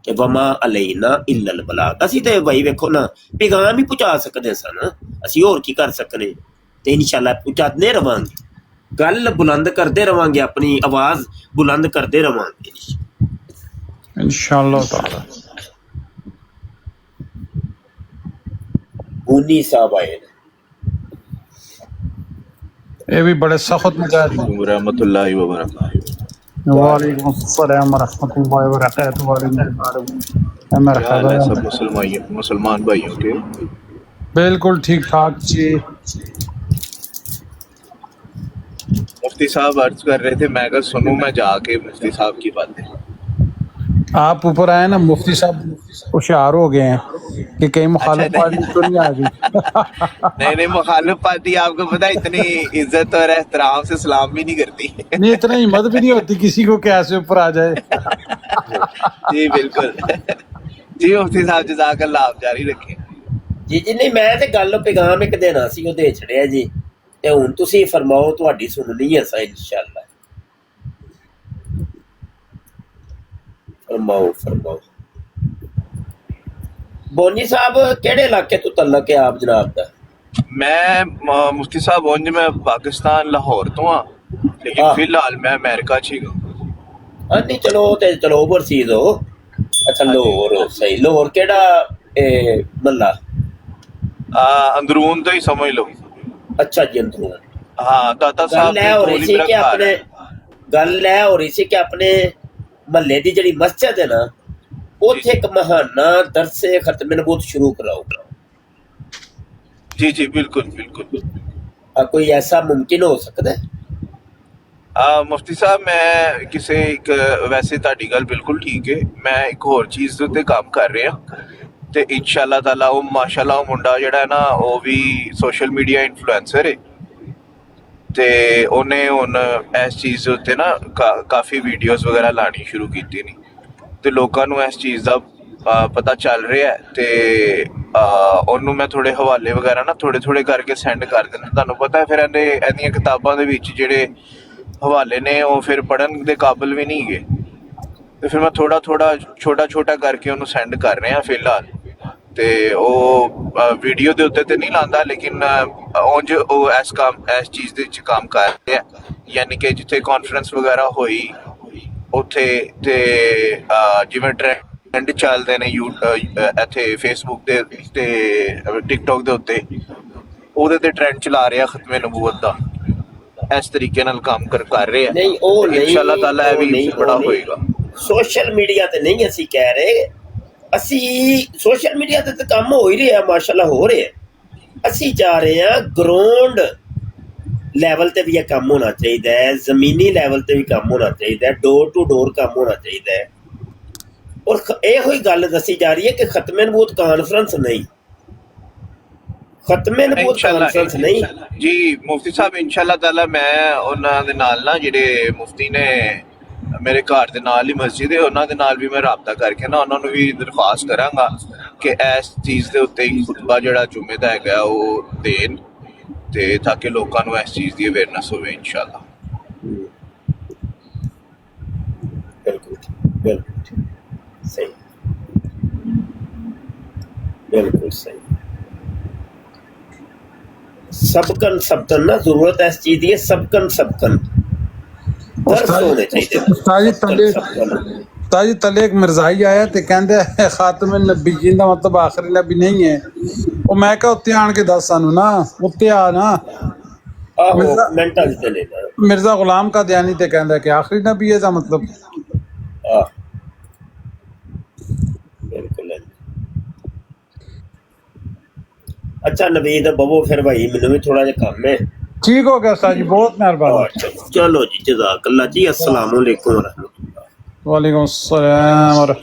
ਕਿ ਵਮਾ ਅਲੈਨਾ ਇਲਲ ਬਲਾਗ। ਅਸੀਂ ਤੇ ਭਾਈ ਵੇਖੋ ਨਾ ਪੈਗਾਮ ਹੀ ਪਹੁੰਚਾ ਸਕਦੇ ਸਨ, ਅਸੀਂ ਹੋਰ ਕੀ ਕਰ ਸਕਦੇ। ਤੇ ਇਨਸ਼ਾਅੱਲਾ ਪਹੁੰਚਾਉਂਦੇ ਰਵਾਂਗੇ, ਗੱਲ ਬੁਲੰਦ ਕਰਦੇ ਰਵਾਂਗੇ, ਆਪਣੀ ਆਵਾਜ਼ ਬੁਲੰਦ ਕਰਦੇ ਰਵਾਂਗੇ इंशाअल्लाह ताला। उन्नी साहब आए ये भी बड़े सख्त मुजाहिद रहमतुल्लाहि व बरकातहू। वालेकुम अस्सलाम वरहमतुल्लाहि वबरकातुहू। मरहबा। सब मुसलमान भाइयों के बिल्कुल ठीक ठाक जी। मुफ्ती साहब अर्ज कर रहे थे, मैं अगर सुनूं मैं जाके मुफ्ती साहब की बातें। आप ऊपर आए ना, मुफ्ती साहब होशियार हो गए हैं कि कहीं मुखालिफ अच्छा, पार्टी तो नहीं आ गई। नहीं मुखालिफ पार्टी आपको पता है इतनी इज्जत और एहतराम से सलाम भी नहीं करती। नहीं, इतना हिम्मत भी नहीं होती किसी को कैसे ऊपर आ जाए। जी बिल्कुल। जी मुफ्ती साहब जज़ाकल्लाह, आप जारी रखें। ਜੀ ਜੀ ਨਹੀਂ ਮੈਂ ਤੇ ਗੱਲ ਪੈਗਾਮ ਇੱਕ ਦੇਣਾ ਸੀ ਉਹ ਦੇ ਛੜਿਆ ਜੀ ਤੇ ਹੁਣ ਤੁਸੀਂ ਫਰਮਾਓ ਤੁਹਾਡੀ ਸੁਣਨੀ ਹੈ ਸਾ ਇਨਸ਼ਾਅੱਲਾ ਫਰਮਾਓ ਬੋਨੀ ਸਾਹਿਬ ਕਿਹੜੇ ਇਲਾਕੇ ਤੋਂ ਤਲਕ ਹੈ ਆਪ ਜਨਾਬ ਦਾ मैं मुफ्ती साहब उंज मैं पाकिस्तान लाहौर तो हाँ, लेकिन हाँ। फिलहाल मैं अमेरिका च ही ਹਾਂ ਨਹੀਂ ਚਲੋ ਓਵਰਸੀਜ਼ ਹੋ ਅੱਛਾ ਲਾਹੌਰ ਹੋ ਸਹੀ ਲਾਹੌਰ ਕਿਹੜਾ ਮੱਲਾ अंदरून तो ही समझ लो। ਅੱਛਾ ਜੀ ਅੰਦਰੋਂ हाँ दाता ਗੱਲ साहब ਇਹ ਹੋ ਰਹੀ ਸੀ ਕਿ मेरा घर ਆਪਣੇ है। ਗੱਲ ਇਹ ਹੋ ਰਹੀ ਸੀ ਕਿ ਆਪਣੇ ਮਹੱਲੇ ਦੀ ਜਿਹੜੀ ਮਸਜਿਦ ਹੈ ਨਾ ਉੱਥੇ ਇੱਕ ਮਹਾਨਾ ਦਰਸੇ ਖਤਮ ਨਬੂਤ ਸ਼ੁਰੂ ਕਰਾਓ जी जी बिल्कुल बिल्कुल। कोई ऐसा मुमकिन हो सकता है ਮੁਫਤੀ ਸਾਹਿਬ ਮੈਂ ਕਿਸੇ ਇੱਕ ਵੈਸੇ ਤੁਹਾਡੀ ਗੱਲ ਬਿਲਕੁਲ ਠੀਕ ਹੈ, ਮੈਂ ਇੱਕ ਹੋਰ ਚੀਜ਼ ਦੇ ਉੱਤੇ ਕੰਮ ਕਰ ਰਿਹਾ ਤੇ ਇਨਸ਼ਾਅੱਲਾ ਤਾਲਾ ਉਹ ਮਾਸ਼ਾਅੱਲਾ ਉਹ ਮੁੰਡਾ ਜਿਹੜਾ ਹੈ ਨਾ ਉਹ ਵੀ ਸੋਸ਼ਲ ਮੀਡੀਆ ਇਨਫਲੂਐਂਸਰ ਹੈ ਤੇ ਉਹਨੇ ਹੁਣ ਇਸ ਚੀਜ਼ ਦੇ ਉੱਤੇ ਨਾ ਕਾਫੀ ਵੀਡੀਓਜ਼ ਵਗੈਰਾ ਲਾਣੀ ਸ਼ੁਰੂ ਕੀਤੀ ਨੇ ਤੇ ਲੋਕਾਂ ਨੂੰ ਇਸ ਚੀਜ਼ ਦਾ ਪਤਾ ਚੱਲ ਰਿਹਾ ਤੇ ਉਹਨੂੰ ਮੈਂ ਥੋੜੇ ਹਵਾਲੇ ਵਗੈਰਾ ਨਾ ਥੋੜੇ ਕਰਕੇ ਸੈਂਡ ਕਰ ਦਿੰਦਾ। ਤੁਹਾਨੂੰ ਪਤਾ ਫਿਰ ਇਹਦੀਆਂ ਕਿਤਾਬਾਂ ਦੇ ਵਿੱਚ ਜਿਹੜੇ ਹਵਾਲੇ ਨੇ ਉਹ ਫਿਰ ਪੜਨ ਦੇ ਕਾਬਿਲ ਵੀ ਨਹੀਂ ਹੈਗੇ ਤੇ ਫਿਰ ਮੈਂ ਥੋੜਾ ਛੋਟਾ ਕਰਕੇ ਉਹਨੂੰ ਸੈਂਡ ਕਰ ਰਿਹਾ ਫਿਲਹਾਲ ਤੇ ਉਹ ਵੀਡੀਓ ਦੇ ਉੱਤੇ ਤੇ ਨਹੀਂ ਲਾਂਦਾ ਲੇਕਿਨ ਉਂਝ ਉਹ ਇਸ ਚੀਜ਼ ਦੇ ਵਿੱਚ ਕੰਮ ਕਰ ਰਿਹਾ ਯਾਨੀ ਕਿ ਜਿੱਥੇ ਕਾਨਫਰੰਸ ਵਗੈਰਾ ਹੋਈ ਉੱਥੇ ਤੇ ਜਿਵੇਂ ਟ੍ਰੈਂਡ ਚੱਲਦੇ ਨੇ ਇੱਥੇ ਫੇਸਬੁੱਕ ਦੇ ਤੇ ਟਿਕਟੋਕ ਦੇ ਉੱਤੇ ਉਹਦੇ ਤੇ ਟ੍ਰੈਂਡ ਚਲਾ ਰਿਹਾ ਖਤਮੇ ਨਬੂਵਤ ਦਾ ਇਸ ਤਰੀਕੇ ਨਾਲ ਕੰਮ ਕਰ ਰਹੇ ਆ ਨਹੀਂ ਉਹ ਨਹੀਂ ਇਨਸ਼ਾਅੱਲਾ ਤਾਲਾ ਇਹ ਵੀ ਬੜਾ ਹੋਏਗਾ। ਸੋਸ਼ਲ ਮੀਡੀਆ ਤੇ ਨਹੀਂ ਅਸੀਂ ਕਹਿ ਰਹੇ ਅਸੀਂ ਸੋਸ਼ਲ ਮੀਡੀਆ ਤੇ ਤਾਂ ਕੰਮ ਹੋ ਹੀ ਰਿਹਾ ਮਾਸ਼ਾਅੱਲਾ ਹੋ ਰਿਹਾ ਅਸੀਂ ਚਾਹ ਰਹੇ ਹਾਂ ਗਰਾਊਂਡ ਲੈਵਲ ਤੇ ਵੀ ਇਹ ਕੰਮ ਹੋਣਾ ਚਾਹੀਦਾ ਹੈ ਜ਼ਮੀਨੀ ਲੈਵਲ ਤੇ ਵੀ ਕੰਮ ਹੋਣਾ ਚਾਹੀਦਾ ਹੈ ਡੋਰ ਟੂ ਡੋਰ ਕੰਮ ਹੋਣਾ ਚਾਹੀਦਾ ਹੈ ਔਰ ਇਹੋ ਹੀ ਗੱਲ ਦੱਸੀ ਜਾ ਰਹੀ ਹੈ ਕਿ ਖਤਮੇ ਨਬੂਤ ਕਾਨਫਰੰਸ ਨਹੀਂ ਖਤਮੇ ਨਬੂਤ ਕਾਨਫਰੰਸ ਨਹੀਂ ਜੀ ਮੁਫਤੀ ਸਾਹਿਬ ਇਨਸ਼ਾਅੱਲਾ ਤਾਲਾ ਮੈਂ ਉਹਨਾਂ ਦੇ ਨਾਲ ਨਾ ਜਿਹੜੇ ਮੁਫਤੀ ਨੇ ਮੇਰੇ ਘਰ ਦੇ ਨਾਲ ਹੀ ਮਸਜਿਦ ਹੈ ਉਹਨਾਂ ਦੇ ਨਾਲ ਵੀ ਮੈਂ ਰਾਬਤਾ ਕਰਕੇ ਨਾ ਉਹਨਾਂ ਨੂੰ ਵੀ ਦਰਖਾਸਤ ਕਰਾਂਗਾ ਕਿ ਇਸ ਚੀਜ਼ ਦੇ ਉੱਤੇ ਹੀ ਖੁਤਬਾ ਜਿਹੜਾ ਜੁਮੇ ਦਾ ਹੈਗਾ ਉਹ ਦੇਣ ਤੇ ਤਾਂ ਕਿ ਲੋਕਾਂ ਨੂੰ ਇਸ ਚੀਜ਼ ਦੀ ਅਵੇਅਰਨੈਸ ਹੋਵੇ ਇਨਸ਼ਾਅੱਲਾ। ਬਿਲਕੁਲ ਸਹੀ बिल्कुल सही सबकन ना जरूरत है इस चीज की सबकन दर्द होने चाहिए। तले एक मिर्जाई आया ते कहंदे खातमे नबीयीन दा मतलब आखिरी नबी नहीं है ਉਹ ਮੈਂ ਕਿਹਾ ਉੱਤੇ ਆਣ ਕੇ ਦੱਸ ਸਾਨੂੰ ਨਾ ਉੱਤੇ ਆ ਨਾ मिर्जा गुलाम का दयानी ते कहंदा कि आखिरी नबी है दा मतलब अच्छा नवीद बबो फिर भाई मैनू भी थोड़ा जिहा काम है ठीक हो गया उस्ताद जी बहुत मेहरबानी चलो जी जज़ाकल्लाह जी अस्सलाम वालेकुम रहमतुल्लाह वालेकुम अस्सलाम।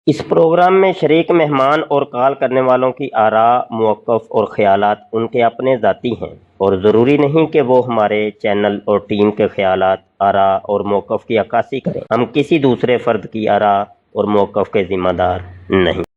इस प्रोग्राम में शरीक मेहमान और कॉल करने वालों की आरा मौक़िफ़ और ख़यालात उनके अपने ज़ाती हैं और ज़रूरी नहीं कि वो हमारे चैनल और टीम के ख़यालात आरा और मौक़िफ़ की अक्कासी करें। हम किसी दूसरे फ़र्द की आरा और मौक़िफ़ के ज़िम्मेदार नहीं।